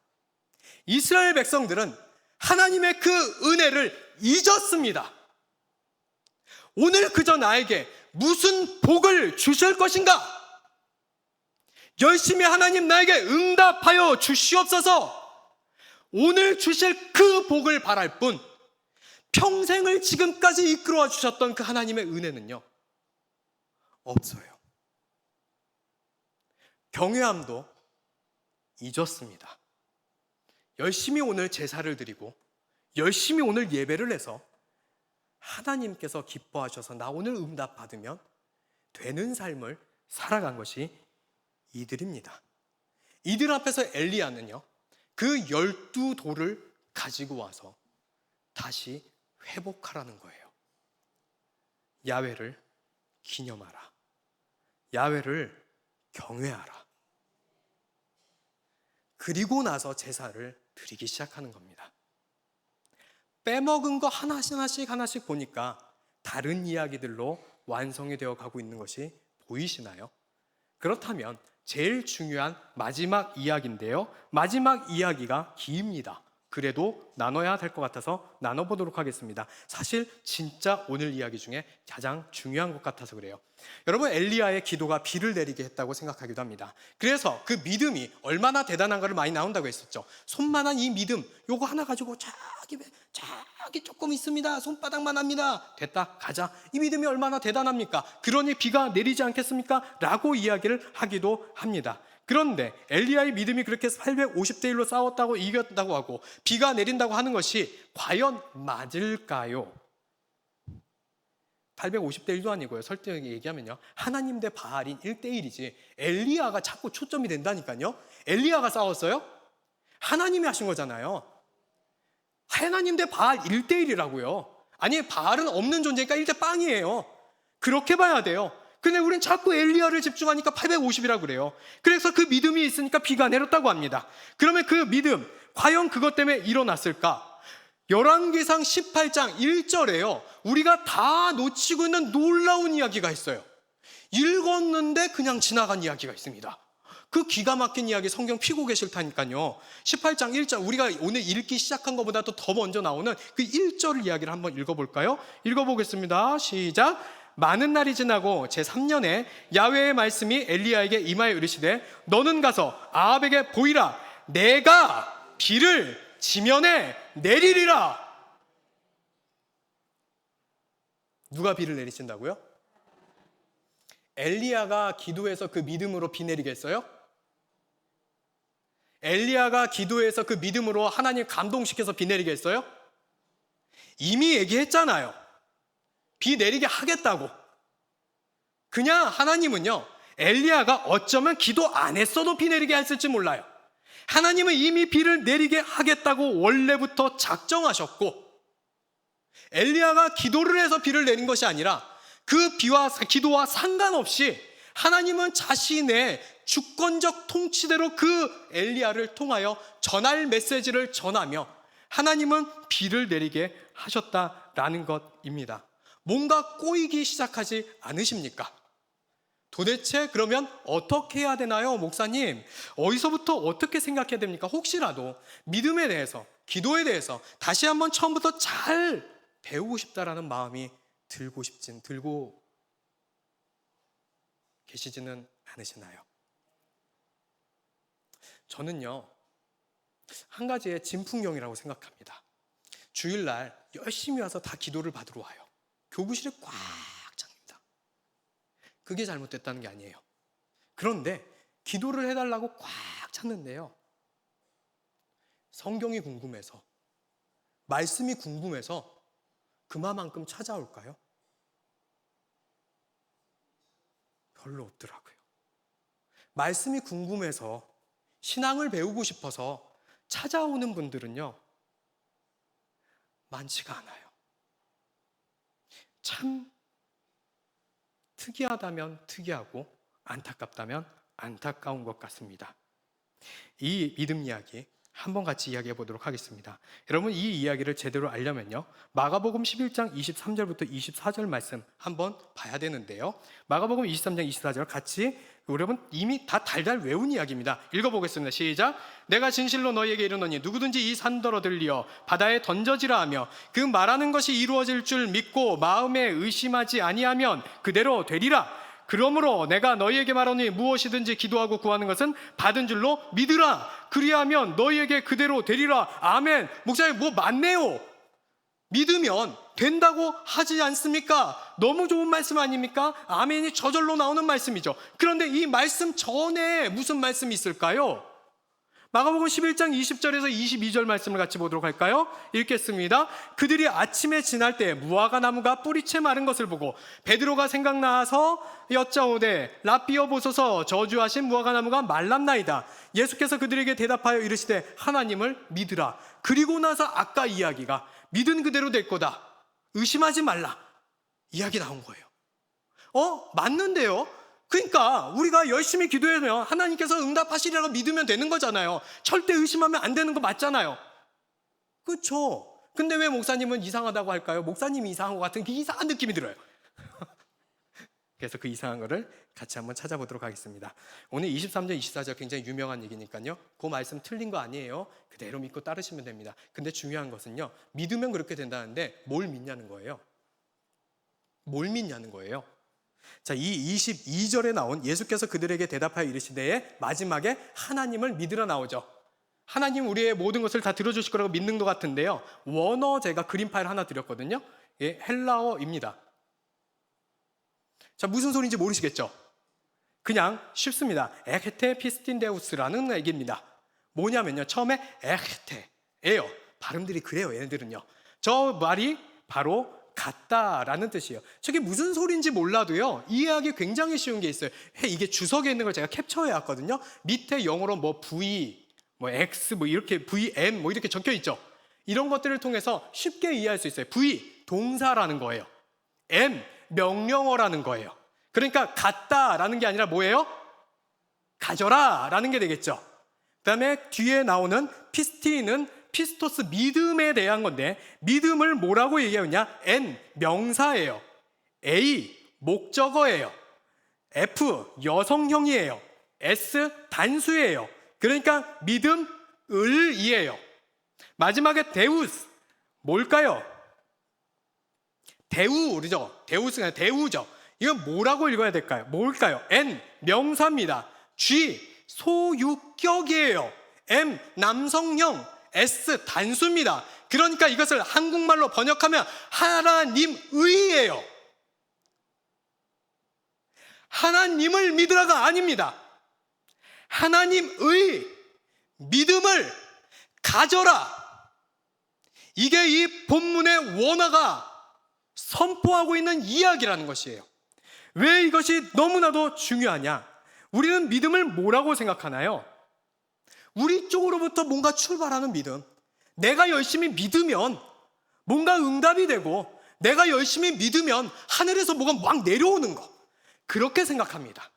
이스라엘 백성들은 하나님의 그 은혜를 잊었습니다. 오늘 그저 나에게 무슨 복을 주실 것인가? 열심히 하나님 나에게 응답하여 주시옵소서. 오늘 주실 그 복을 바랄 뿐 평생을 지금까지 이끌어와 주셨던 그 하나님의 은혜는요, 없어요. 경외함도 잊었습니다. 열심히 오늘 제사를 드리고 열심히 오늘 예배를 해서 하나님께서 기뻐하셔서 나 오늘 응답 받으면 되는 삶을 살아간 것이 이들입니다. 이들 앞에서 엘리야는요, 그 12돌을 가지고 와서 다시 회복하라는 거예요. 야훼를 기념하라. 야훼를 경외하라. 그리고 나서 제사를 드리기 시작하는 겁니다. 빼먹은 거 하나씩 보니까 다른 이야기들로 완성이 되어 가고 있는 것이 보이시나요? 그렇다면 제일 중요한 마지막 이야기인데요, 마지막 이야기가 깁니다. 그래도 나눠야 될 것 같아서 나눠보도록 하겠습니다. 사실 진짜 오늘 이야기 중에 가장 중요한 것 같아서 그래요. 여러분, 엘리야의 기도가 비를 내리게 했다고 생각하기도 합니다. 그래서 그 믿음이 얼마나 대단한가를 많이 나온다고 했었죠. 손만한 이 믿음, 요거 하나 가지고 자기 조금 있습니다. 손바닥만 합니다. 됐다, 가자. 이 믿음이 얼마나 대단합니까? 그러니 비가 내리지 않겠습니까? 라고 이야기를 하기도 합니다. 그런데 엘리야의 믿음이 그렇게 850대 1로 싸웠다고 이겼다고 하고 비가 내린다고 하는 것이 과연 맞을까요? 850대 1도 아니고요, 설득하게 얘기하면요, 하나님 대 바알인 1대1이지 엘리야가 자꾸 초점이 된다니까요. 엘리야가 싸웠어요? 하나님이 하신 거잖아요. 하나님 대 바알 1대1이라고요. 아니, 바알은 없는 존재니까 1대 빵이에요. 그렇게 봐야 돼요. 근데 우린 자꾸 엘리야를 집중하니까 850이라고 그래요. 그래서 그 믿음이 있으니까 비가 내렸다고 합니다. 그러면 그 믿음, 과연 그것 때문에 일어났을까? 열왕기상 18장 1절에요 우리가 다 놓치고 있는 놀라운 이야기가 있어요. 읽었는데 그냥 지나간 이야기가 있습니다. 그 기가 막힌 이야기 성경 피고 계실 테니까요, 18장 1절, 우리가 오늘 읽기 시작한 것보다 더 먼저 나오는 그 1절 이야기를 한번 읽어볼까요? 읽어보겠습니다. 시작. 많은 날이 지나고 제3년에 야훼의 말씀이 엘리야에게 임하여 이르시되 너는 가서 아합에게 보이라. 내가 비를 지면에 내리리라. 누가 비를 내리신다고요? 엘리야가 기도해서 그 믿음으로 비 내리겠어요? 엘리야가 기도해서 그 믿음으로 하나님 감동시켜서 비 내리겠어요? 이미 얘기했잖아요. 비 내리게 하겠다고. 그냥 하나님은요, 엘리야가 어쩌면 기도 안 했어도 비 내리게 했을지 몰라요. 하나님은 이미 비를 내리게 하겠다고 원래부터 작정하셨고, 엘리야가 기도를 해서 비를 내린 것이 아니라 그 비와 기도와 상관없이 하나님은 자신의 주권적 통치대로 그 엘리야를 통하여 전할 메시지를 전하며 하나님은 비를 내리게 하셨다라는 것입니다. 뭔가 꼬이기 시작하지 않으십니까? 도대체 그러면 어떻게 해야 되나요, 목사님? 어디서부터 어떻게 생각해야 됩니까? 혹시라도 믿음에 대해서, 기도에 대해서 다시 한번 처음부터 잘 배우고 싶다라는 마음이 들고 계시지는 않으시나요? 저는요, 한 가지의 진풍경이라고 생각합니다. 주일날 열심히 와서 다 기도를 받으러 와요. 교구실에 꽉 찹니다. 그게 잘못됐다는 게 아니에요. 그런데 기도를 해달라고 꽉 찼는데요, 성경이 궁금해서, 말씀이 궁금해서 그만큼 찾아올까요? 별로 없더라고요. 말씀이 궁금해서, 신앙을 배우고 싶어서 찾아오는 분들은요, 많지가 않아요. 참 특이하다면 특이하고 안타깝다면 안타까운 것 같습니다. 이 믿음 이야기 한번 같이 이야기해 보도록 하겠습니다. 여러분, 이 이야기를 제대로 알려면요, 마가복음 11장 23절부터 24절 말씀 한번 봐야 되는데요, 마가복음 23장 24절 같이 여러분 이미 다 달달 외운 이야기입니다. 읽어보겠습니다. 시작. 내가 진실로 너희에게 이르노니 누구든지 이 산더러 들리어 바다에 던져지라 하며 그 말하는 것이 이루어질 줄 믿고 마음에 의심하지 아니하면 그대로 되리라. 그러므로 내가 너희에게 말하노니 무엇이든지 기도하고 구하는 것은 받은 줄로 믿으라. 그리하면 너희에게 그대로 되리라. 아멘. 목사님, 뭐 맞네요. 믿으면 된다고 하지 않습니까? 너무 좋은 말씀 아닙니까? 아멘이 저절로 나오는 말씀이죠. 그런데 이 말씀 전에 무슨 말씀이 있을까요? 마가복음 11장 20절에서 22절 말씀을 같이 보도록 할까요? 읽겠습니다. 그들이 아침에 지날 때 무화과 나무가 뿌리채 마른 것을 보고 베드로가 생각나서 여짜오되 라삐어 보소서, 저주하신 무화과 나무가 말랐나이다. 예수께서 그들에게 대답하여 이르시되 하나님을 믿으라. 그리고 나서 아까 이야기가 믿은 그대로 될 거다, 의심하지 말라, 이야기 나온 거예요. 맞는데요? 그러니까 우리가 열심히 기도하면 하나님께서 응답하시리라고 믿으면 되는 거잖아요. 절대 의심하면 안 되는 거 맞잖아요. 그렇죠? 근데 왜 목사님은 이상하다고 할까요? 목사님이 이상한 것 같은 그 이상한 느낌이 들어요. 그래서 그 이상한 거를 같이 한번 찾아보도록 하겠습니다. 오늘 23절 24절 굉장히 유명한 얘기니까요, 그 말씀 틀린 거 아니에요. 그대로 믿고 따르시면 됩니다. 근데 중요한 것은요, 믿으면 그렇게 된다는데 뭘 믿냐는 거예요. 뭘 믿냐는 거예요. 자, 이 22절에 나온 예수께서 그들에게 대답하여 이르시되 마지막에 하나님을 믿으라 나오죠. 하나님 우리의 모든 것을 다 들어주실 거라고 믿는 것 같은데요, 원어 제가 그림 파일 하나 드렸거든요. 예, 헬라어입니다. 자, 무슨 소리인지 모르시겠죠? 그냥 쉽습니다. 에헤테 피스틴데우스라는 얘기입니다. 뭐냐면요, 처음에 에헤테예요. 발음들이 그래요, 얘네들은요. 저 말이 바로 같다라는 뜻이에요. 저게 무슨 소리인지 몰라도요, 이해하기 굉장히 쉬운 게 있어요. 이게 주석에 있는 걸 제가 캡처해 왔거든요. 밑에 영어로 뭐 V, 뭐 X, 뭐 이렇게 VM 뭐 이렇게 적혀 있죠. 이런 것들을 통해서 쉽게 이해할 수 있어요. V 동사라는 거예요. M 명령어라는 거예요. 그러니까 같다라는 게 아니라 뭐예요? 가져라 라는 게 되겠죠. 그 다음에 뒤에 나오는 피스티는 피스토스, 믿음에 대한 건데, 믿음을 뭐라고 얘기하느냐? N 명사예요. A 목적어예요. F 여성형이에요. S 단수예요. 그러니까 믿음을이에요. 마지막에 데우스 뭘까요? 데우죠. 데우스가 아니라 데우죠. 이건 뭐라고 읽어야 될까요? 뭘까요? N 명사입니다. G 소유격이에요. M 남성형, S 단수입니다. 그러니까 이것을 한국말로 번역하면 하나님의예요. 하나님을 믿으라가 아닙니다. 하나님의 믿음을 가져라. 이게 이 본문의 원어가 선포하고 있는 이야기라는 것이에요. 왜 이것이 너무나도 중요하냐? 우리는 믿음을 뭐라고 생각하나요? 우리 쪽으로부터 뭔가 출발하는 믿음, 내가 열심히 믿으면 뭔가 응답이 되고, 내가 열심히 믿으면 하늘에서 뭐가 막 내려오는 거, 그렇게 생각합니다.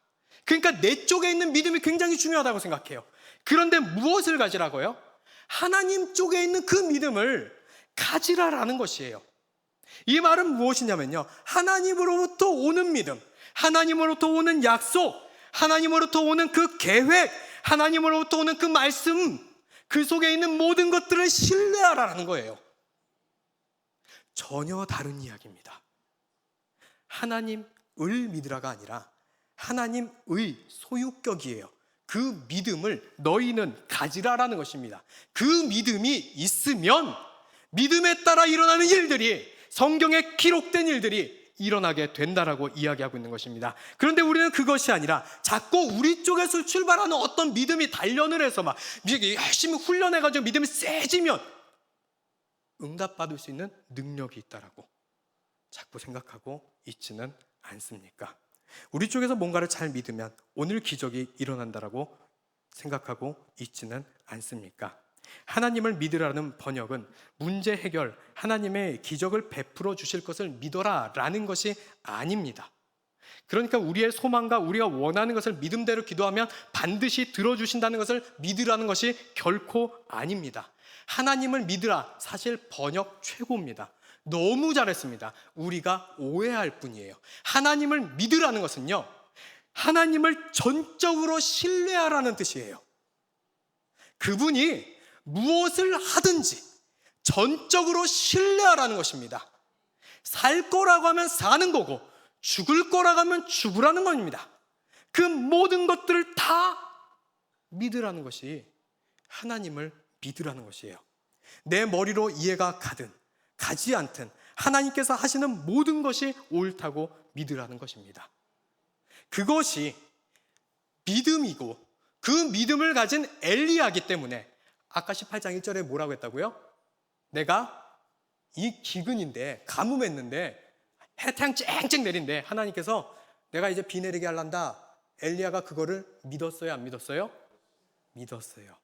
그러니까 내 쪽에 있는 믿음이 굉장히 중요하다고 생각해요. 그런데 무엇을 가지라고요? 하나님 쪽에 있는 그 믿음을 가지라라는 것이에요. 이 말은 무엇이냐면요, 하나님으로부터 오는 믿음, 하나님으로부터 오는 약속, 하나님으로부터 오는 그 계획, 하나님으로부터 오는 그 말씀, 그 속에 있는 모든 것들을 신뢰하라는 거예요. 전혀 다른 이야기입니다. 하나님을 믿으라가 아니라 하나님의 소유격이에요. 그 믿음을 너희는 가지라라는 것입니다. 그 믿음이 있으면 믿음에 따라 일어나는 일들이, 성경에 기록된 일들이 일어나게 된다라고 이야기하고 있는 것입니다. 그런데 우리는 그것이 아니라 자꾸 우리 쪽에서 출발하는 어떤 믿음이 단련을 해서 막 열심히 훈련해가지고 믿음이 세지면 응답받을 수 있는 능력이 있다라고 자꾸 생각하고 있지는 않습니까? 우리 쪽에서 뭔가를 잘 믿으면 오늘 기적이 일어난다라고 생각하고 있지는 않습니까? 하나님을 믿으라는 번역은 문제 해결, 하나님의 기적을 베풀어 주실 것을 믿어라 라는 것이 아닙니다. 그러니까 우리의 소망과 우리가 원하는 것을 믿음대로 기도하면 반드시 들어주신다는 것을 믿으라는 것이 결코 아닙니다. 하나님을 믿으라, 사실 번역 최고입니다. 너무 잘했습니다. 우리가 오해할 뿐이에요. 하나님을 믿으라는 것은요, 하나님을 전적으로 신뢰하라는 뜻이에요. 그분이 무엇을 하든지 전적으로 신뢰하라는 것입니다. 살 거라고 하면 사는 거고 죽을 거라고 하면 죽으라는 겁니다. 그 모든 것들을 다 믿으라는 것이 하나님을 믿으라는 것이에요. 내 머리로 이해가 가든 가지 않든 하나님께서 하시는 모든 것이 옳다고 믿으라는 것입니다. 그것이 믿음이고 그 믿음을 가진 엘리야이기 때문에 아까 18장 1절에 뭐라고 했다고요? 내가 이 기근인데 가뭄했는데 태양 쨍쨍 내린데 하나님께서 내가 이제 비 내리게 할란다. 엘리야가 그거를 믿었어요, 안 믿었어요? 믿었어요.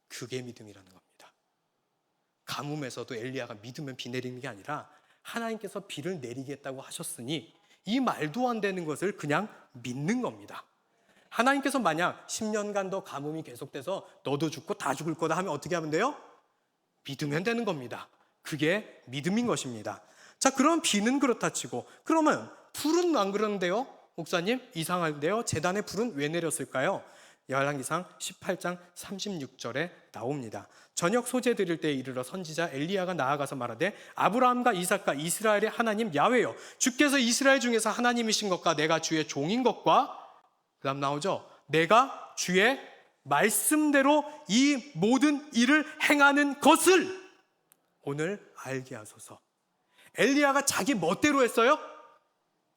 그게 믿음이라는 겁니다. 가뭄에서도 엘리야가 믿으면 비 내리는 게 아니라 하나님께서 비를 내리겠다고 하셨으니 이 말도 안 되는 것을 그냥 믿는 겁니다. 하나님께서 만약 10년간 더 가뭄이 계속돼서 너도 죽고 다 죽을 거다 하면 어떻게 하면 돼요? 믿으면 되는 겁니다. 그게 믿음인 것입니다. 자, 그럼 비는 그렇다 치고 그러면 불은 안 그러는데요? 목사님, 이상한데요? 제단의 불은 왜 내렸을까요? 열왕기상 18장 36절에 나옵니다. 저녁 소재 드릴 때에 이르러 선지자 엘리야가 나아가서 말하되 아브라함과 이삭과 이스라엘의 하나님 야훼여, 주께서 이스라엘 중에서 하나님이신 것과 내가 주의 종인 것과 그 다음 나오죠. 내가 주의 말씀대로 이 모든 일을 행하는 것을 오늘 알게 하소서. 엘리야가 자기 멋대로 했어요?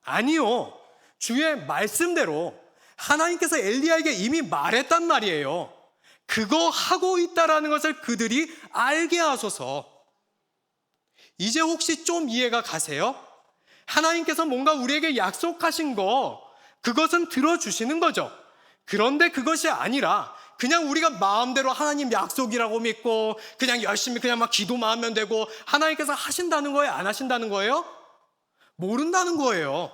아니요. 주의 말씀대로 하나님께서 엘리야에게 이미 말했단 말이에요. 그거 하고 있다라는 것을 그들이 알게 하소서. 이제 혹시 좀 이해가 가세요? 하나님께서 뭔가 우리에게 약속하신 거, 그것은 들어주시는 거죠. 그런데 그것이 아니라 그냥 우리가 마음대로 하나님 약속이라고 믿고 그냥 열심히 그냥 막 기도만 하면 되고 하나님께서 하신다는 거예요? 안 하신다는 거예요? 모른다는 거예요.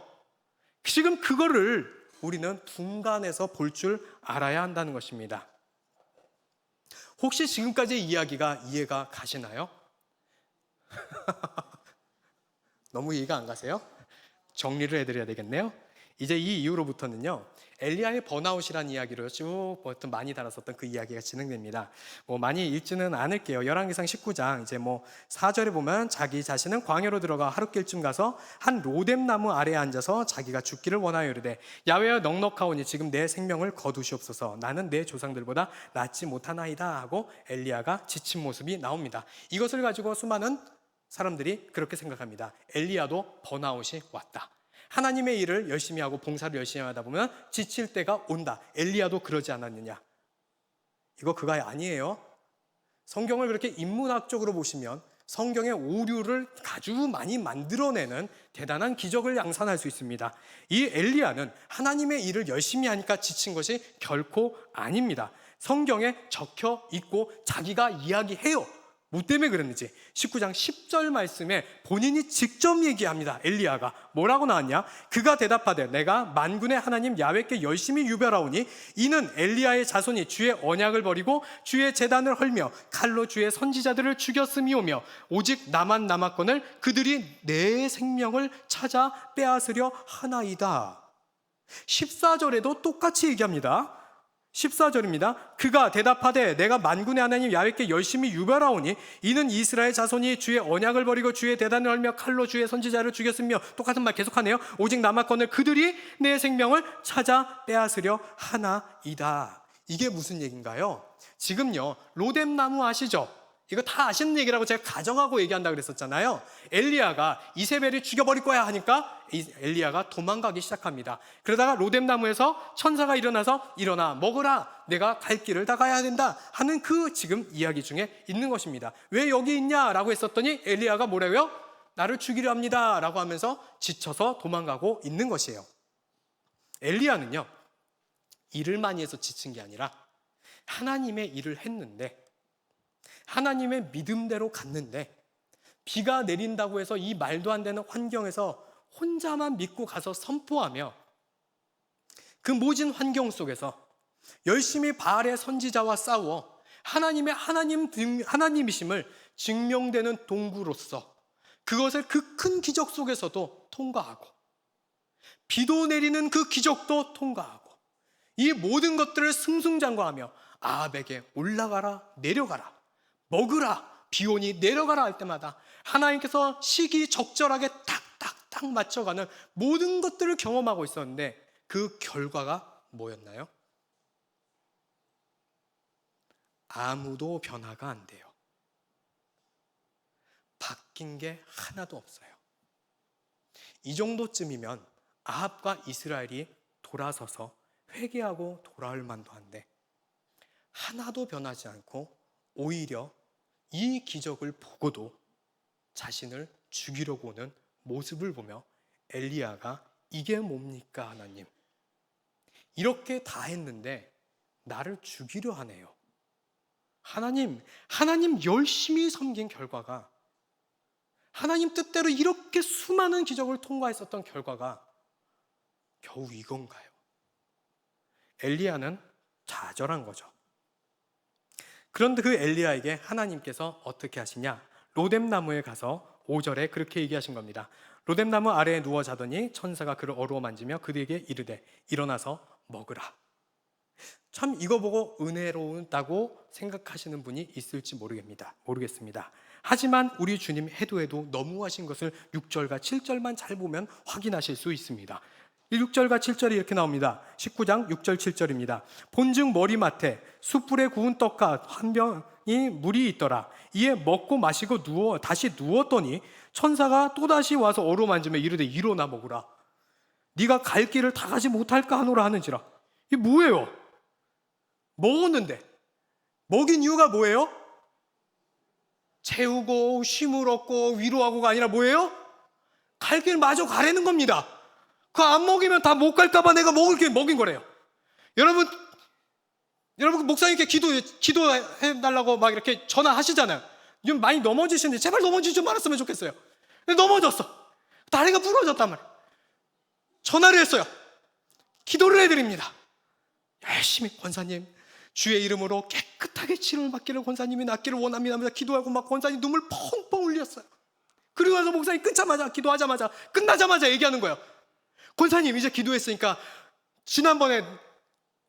지금 그거를 우리는 분간해서 볼 줄 알아야 한다는 것입니다. 혹시 지금까지의 이야기가 이해가 가시나요? 너무 이해가 안 가세요? 정리를 해드려야 되겠네요. 이제 이 이후로부터는요, 엘리야의 번아웃이라는 이야기로 쭉 많이 다뤘었던 그 이야기가 진행됩니다. 많이 읽지는 않을게요. 열왕기상 19장 이제 4절에 보면 자기 자신은 광야로 들어가 하룻길쯤 가서 한 로뎀 나무 아래에 앉아서 자기가 죽기를 원하여 이르되 야훼여 넉넉하오니 지금 내 생명을 거두시옵소서. 나는 내 조상들보다 낫지 못하나이다 하고 엘리야가 지친 모습이 나옵니다. 이것을 가지고 수많은 사람들이 그렇게 생각합니다. 엘리야도 번아웃이 왔다. 하나님의 일을 열심히 하고 봉사를 열심히 하다 보면 지칠 때가 온다. 엘리야도 그러지 않았느냐? 이거 그거 아니에요. 성경을 그렇게 인문학적으로 보시면 성경의 오류를 아주 많이 만들어내는 대단한 기적을 양산할 수 있습니다. 이 엘리야는 하나님의 일을 열심히 하니까 지친 것이 결코 아닙니다. 성경에 적혀 있고 자기가 이야기해요. 뭐 때문에 그랬는지 19장 10절 말씀에 본인이 직접 얘기합니다. 엘리야가 뭐라고 나왔냐? 그가 대답하되 내가 만군의 하나님 야훼께 열심히 유별하오니 이는 엘리야의 자손이 주의 언약을 버리고 주의 제단을 헐며 칼로 주의 선지자들을 죽였음이오며 오직 나만 남았거늘 그들이 내 생명을 찾아 빼앗으려 하나이다. 14절에도 똑같이 얘기합니다. 14절입니다. 그가 대답하되 내가 만군의 하나님 야훼께 열심히 유별하오니 이는 이스라엘 자손이 주의 언약을 버리고 주의 대단을 헐며 칼로 주의 선지자를 죽였으며, 똑같은 말 계속하네요. 오직 남았거늘 그들이 내 생명을 찾아 빼앗으려 하나이다. 이게 무슨 얘기인가요? 지금요, 로뎀나무 아시죠? 이거 다 아시는 얘기라고 제가 가정하고 얘기한다 그랬었잖아요. 엘리야가 이세벨을 죽여버릴 거야 하니까 엘리야가 도망가기 시작합니다. 그러다가 로뎀나무에서 천사가 일어나서 일어나 먹으라, 내가 갈 길을 다 가야 된다 하는 그 지금 이야기 중에 있는 것입니다. 왜 여기 있냐라고 했었더니 엘리야가 뭐라고요? 나를 죽이려 합니다 라고 하면서 지쳐서 도망가고 있는 것이에요. 엘리야는요, 일을 많이 해서 지친 게 아니라 하나님의 일을 했는데, 하나님의 믿음대로 갔는데, 비가 내린다고 해서 이 말도 안 되는 환경에서 혼자만 믿고 가서 선포하며 그 모진 환경 속에서 열심히 바알의 선지자와 싸워 하나님이심을 증명되는 동구로서 그것을 그 큰 기적 속에서도 통과하고, 비도 내리는 그 기적도 통과하고, 이 모든 것들을 승승장구하며 아합에게 올라가라, 내려가라, 먹으라, 비온이 내려가라 할 때마다 하나님께서 시기 적절하게 탁탁탁 맞춰가는 모든 것들을 경험하고 있었는데, 그 결과가 뭐였나요? 아무도 변화가 안 돼요. 바뀐 게 하나도 없어요. 이 정도쯤이면 아합과 이스라엘이 돌아서서 회개하고 돌아올 만도 한데, 하나도 변하지 않고 오히려 이 기적을 보고도 자신을 죽이려고 오는 모습을 보며 엘리야가 이게 뭡니까 하나님, 이렇게 다 했는데 나를 죽이려 하네요. 하나님 열심히 섬긴 결과가, 하나님 뜻대로 이렇게 수많은 기적을 통과했었던 결과가 겨우 이건가요? 엘리야는 좌절한 거죠. 그런데 그 엘리야에게 하나님께서 어떻게 하시냐? 로뎀나무에 가서 5절에 그렇게 얘기하신 겁니다. 로뎀나무 아래에 누워 자더니 천사가 그를 어루어 만지며 그에게 이르되 일어나서 먹으라. 참 이거 보고 은혜로운다고 생각하시는 분이 있을지 모르겠습니다. 하지만 우리 주님 해도 너무하신 것을 6절과 7절만 잘 보면 확인하실 수 있습니다. 6절과 7절이 이렇게 나옵니다. 19장 6절 7절입니다. 본즉 머리맡에 숯불에 구운 떡과 한 병이 물이 있더라. 이에 먹고 마시고 다시 누웠더니 천사가 또다시 와서 어루만지며 이르되 일어나 먹으라. 네가 갈 길을 다 가지 못할까 하노라 하는지라. 이게 뭐예요? 먹었는데 먹인 이유가 뭐예요? 채우고 쉼을 얻고 위로하고가 아니라 뭐예요? 갈 길 마저 가라는 겁니다. 그거 안 먹이면 다 못 갈까봐 내가 먹을 게 먹인 거래요. 여러분 목사님께 기도해달라고 막 이렇게 전화하시잖아요. 좀 많이 넘어지시는데 제발 넘어지지 좀 말았으면 좋겠어요. 근데 넘어졌어. 다리가 부러졌단 말이에요. 전화를 했어요. 기도를 해드립니다. 열심히 권사님 주의 이름으로 깨끗하게 치료를 받기를 권사님이 낫기를 원합니다. 기도하고 막 권사님 눈물 펑펑 흘렸어요. 그리고 나서 목사님 기도하자마자 끝나자마자 얘기하는 거예요. 권사님 이제 기도했으니까 지난번에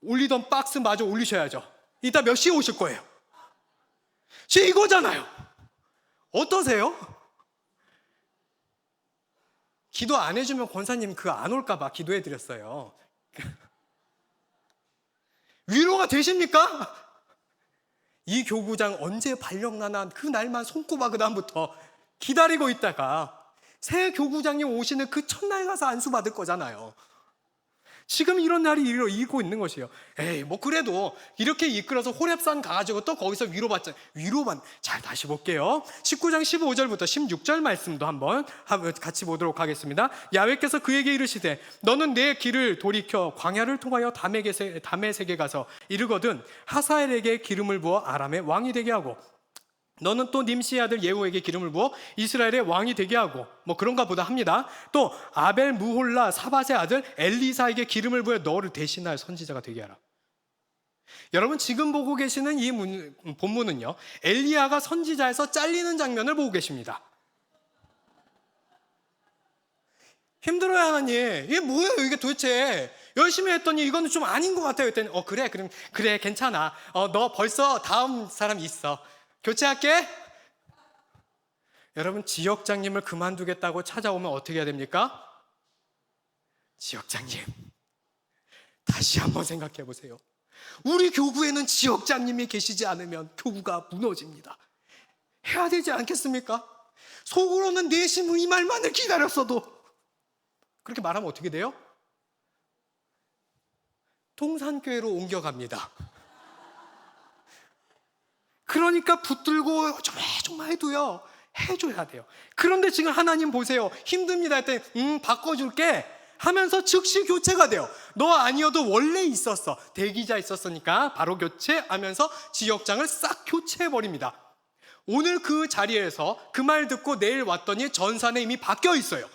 올리던 박스 마저 올리셔야죠. 이따 몇 시에 오실 거예요? 지금 이거잖아요. 어떠세요? 기도 안 해주면 권사님 그거 안 올까봐 기도해드렸어요. 위로가 되십니까? 이 교구장 언제 발령나나 그 날만 손꼽아 그 다음부터 기다리고 있다가 새 교구장이 오시는 그 첫날 가서 안수 받을 거잖아요. 지금 이런 날이 이고 있는 것이에요. 에이 뭐 그래도 이렇게 이끌어서 호렙산 가가지고 또 거기서 위로받자. 잘 다시 볼게요. 19장 15절부터 16절 말씀도 한번 같이 보도록 하겠습니다. 야훼께서 그에게 이르시되 너는 내 길을 돌이켜 광야를 통하여 다메섹에 가서 이르거든 하사엘에게 기름을 부어 아람의 왕이 되게 하고 너는 또 nim시의 아들 예후에게 기름을 부어 이스라엘의 왕이 되게 하고 뭐 그런가 보다 합니다. 또 아벨 무홀라 사밧의 아들 엘리사에게 기름을 부어 너를 대신할 선지자가 되게 하라. 여러분 지금 보고 계시는 이 본문은요, 엘리야가 선지자에서 잘리는 장면을 보고 계십니다. 힘들어요 하나님, 이게 뭐예요 이게 도대체, 열심히 했더니 이거는 좀 아닌 것 같아요 했더니 그래 그럼 그래 괜찮아, 너 벌써 다음 사람 있어, 교체할게. 여러분 지역장님을 그만두겠다고 찾아오면 어떻게 해야 됩니까? 지역장님 다시 한번 생각해 보세요. 우리 교구에는 지역장님이 계시지 않으면 교구가 무너집니다. 해야 되지 않겠습니까? 속으로는 내심 이 말만을 기다렸어도 그렇게 말하면 어떻게 돼요? 통산교회로 옮겨갑니다. 그러니까 붙들고 정말 해도요, 해줘야 돼요. 그런데 지금 하나님 보세요, 힘듭니다 했더니 바꿔줄게 하면서 즉시 교체가 돼요. 너 아니어도 원래 있었어, 대기자 있었으니까 바로 교체하면서 지역장을 싹 교체해버립니다. 오늘 그 자리에서 그 말 듣고 내일 왔더니 전산에 이미 바뀌어 있어요.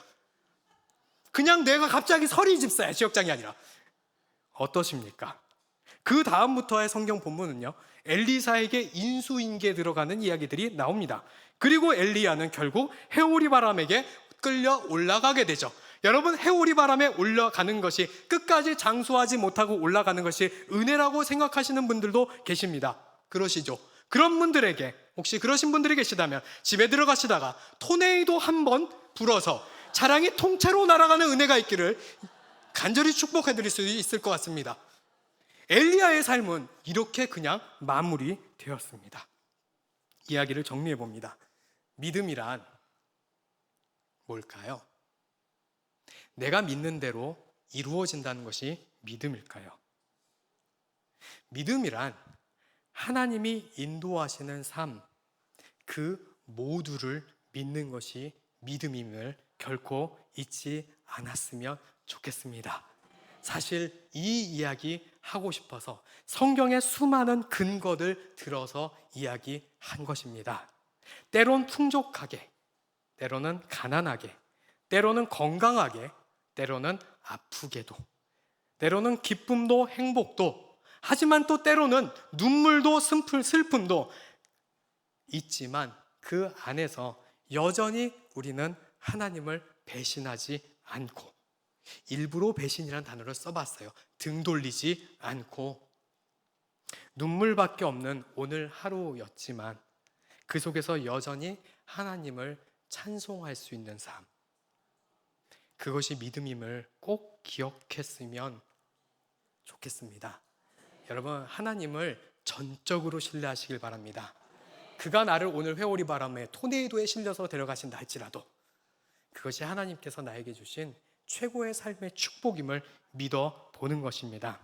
그냥 내가 갑자기 서리 집사야, 지역장이 아니라. 어떠십니까? 그 다음부터의 성경 본문은요, 엘리사에게 인수인계에 들어가는 이야기들이 나옵니다. 그리고 엘리야는 결국 해오리 바람에게 끌려 올라가게 되죠. 여러분 해오리 바람에 올라가는 것이, 끝까지 장수하지 못하고 올라가는 것이 은혜라고 생각하시는 분들도 계십니다. 그러시죠? 그런 분들에게, 혹시 그러신 분들이 계시다면 집에 들어가시다가 토네이도 한번 불어서 차량이 통째로 날아가는 은혜가 있기를 간절히 축복해 드릴 수 있을 것 같습니다. 엘리야의 삶은 이렇게 그냥 마무리되었습니다. 이야기를 정리해 봅니다. 믿음이란 뭘까요? 내가 믿는 대로 이루어진다는 것이 믿음일까요? 믿음이란 하나님이 인도하시는 삶, 그 모두를 믿는 것이 믿음임을 결코 잊지 않았으면 좋겠습니다. 사실 이 이야기 하고 싶어서 성경의 수많은 근거들 들어서 이야기한 것입니다. 때론 풍족하게, 때로는 가난하게, 때로는 건강하게, 때로는 아프게도, 때로는 기쁨도 행복도, 하지만 또 때로는 눈물도 슬픔도 있지만 그 안에서 여전히 우리는 하나님을 배신하지 않고, 일부러 배신이라는 단어를 써봤어요. 등 돌리지 않고, 눈물밖에 없는 오늘 하루였지만 그 속에서 여전히 하나님을 찬송할 수 있는 삶, 그것이 믿음임을 꼭 기억했으면 좋겠습니다. 여러분 하나님을 전적으로 신뢰하시길 바랍니다. 그가 나를 오늘 회오리 바람에 토네이도에 실려서 데려가신다 할지라도 그것이 하나님께서 나에게 주신 최고의 삶의 축복임을 믿어보는 것입니다.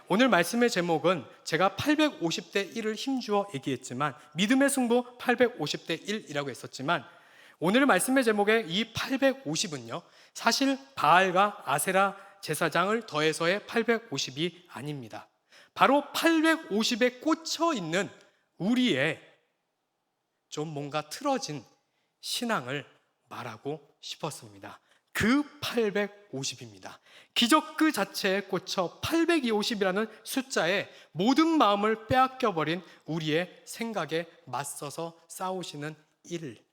오늘 말씀의 제목은 제가 850대 1을 힘주어 얘기했지만, 믿음의 승부 850대 1이라고 했었지만, 오늘 말씀의 제목의 이 850은요 사실 바알과 아세라 제사장을 더해서의 850이 아닙니다. 바로 850에 꽂혀 있는 우리의 좀 뭔가 틀어진 신앙을 말하고 싶었습니다. 그 850입니다. 기적 그 자체에 꽂혀 850이라는 숫자에 모든 마음을 빼앗겨버린 우리의 생각에 맞서서 싸우시는 일,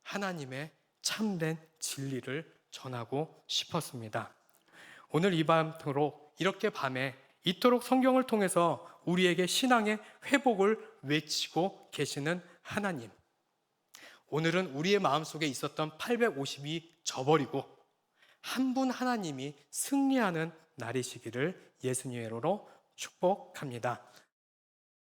하나님의 참된 진리를 전하고 싶었습니다. 오늘 이 밤토록 이렇게 밤에 이토록 성경을 통해서 우리에게 신앙의 회복을 외치고 계시는 하나님, 오늘은 우리의 마음속에 있었던 850이 져버리고 한 분 하나님이 승리하는 날이시기를 예수님의 이름으로 축복합니다.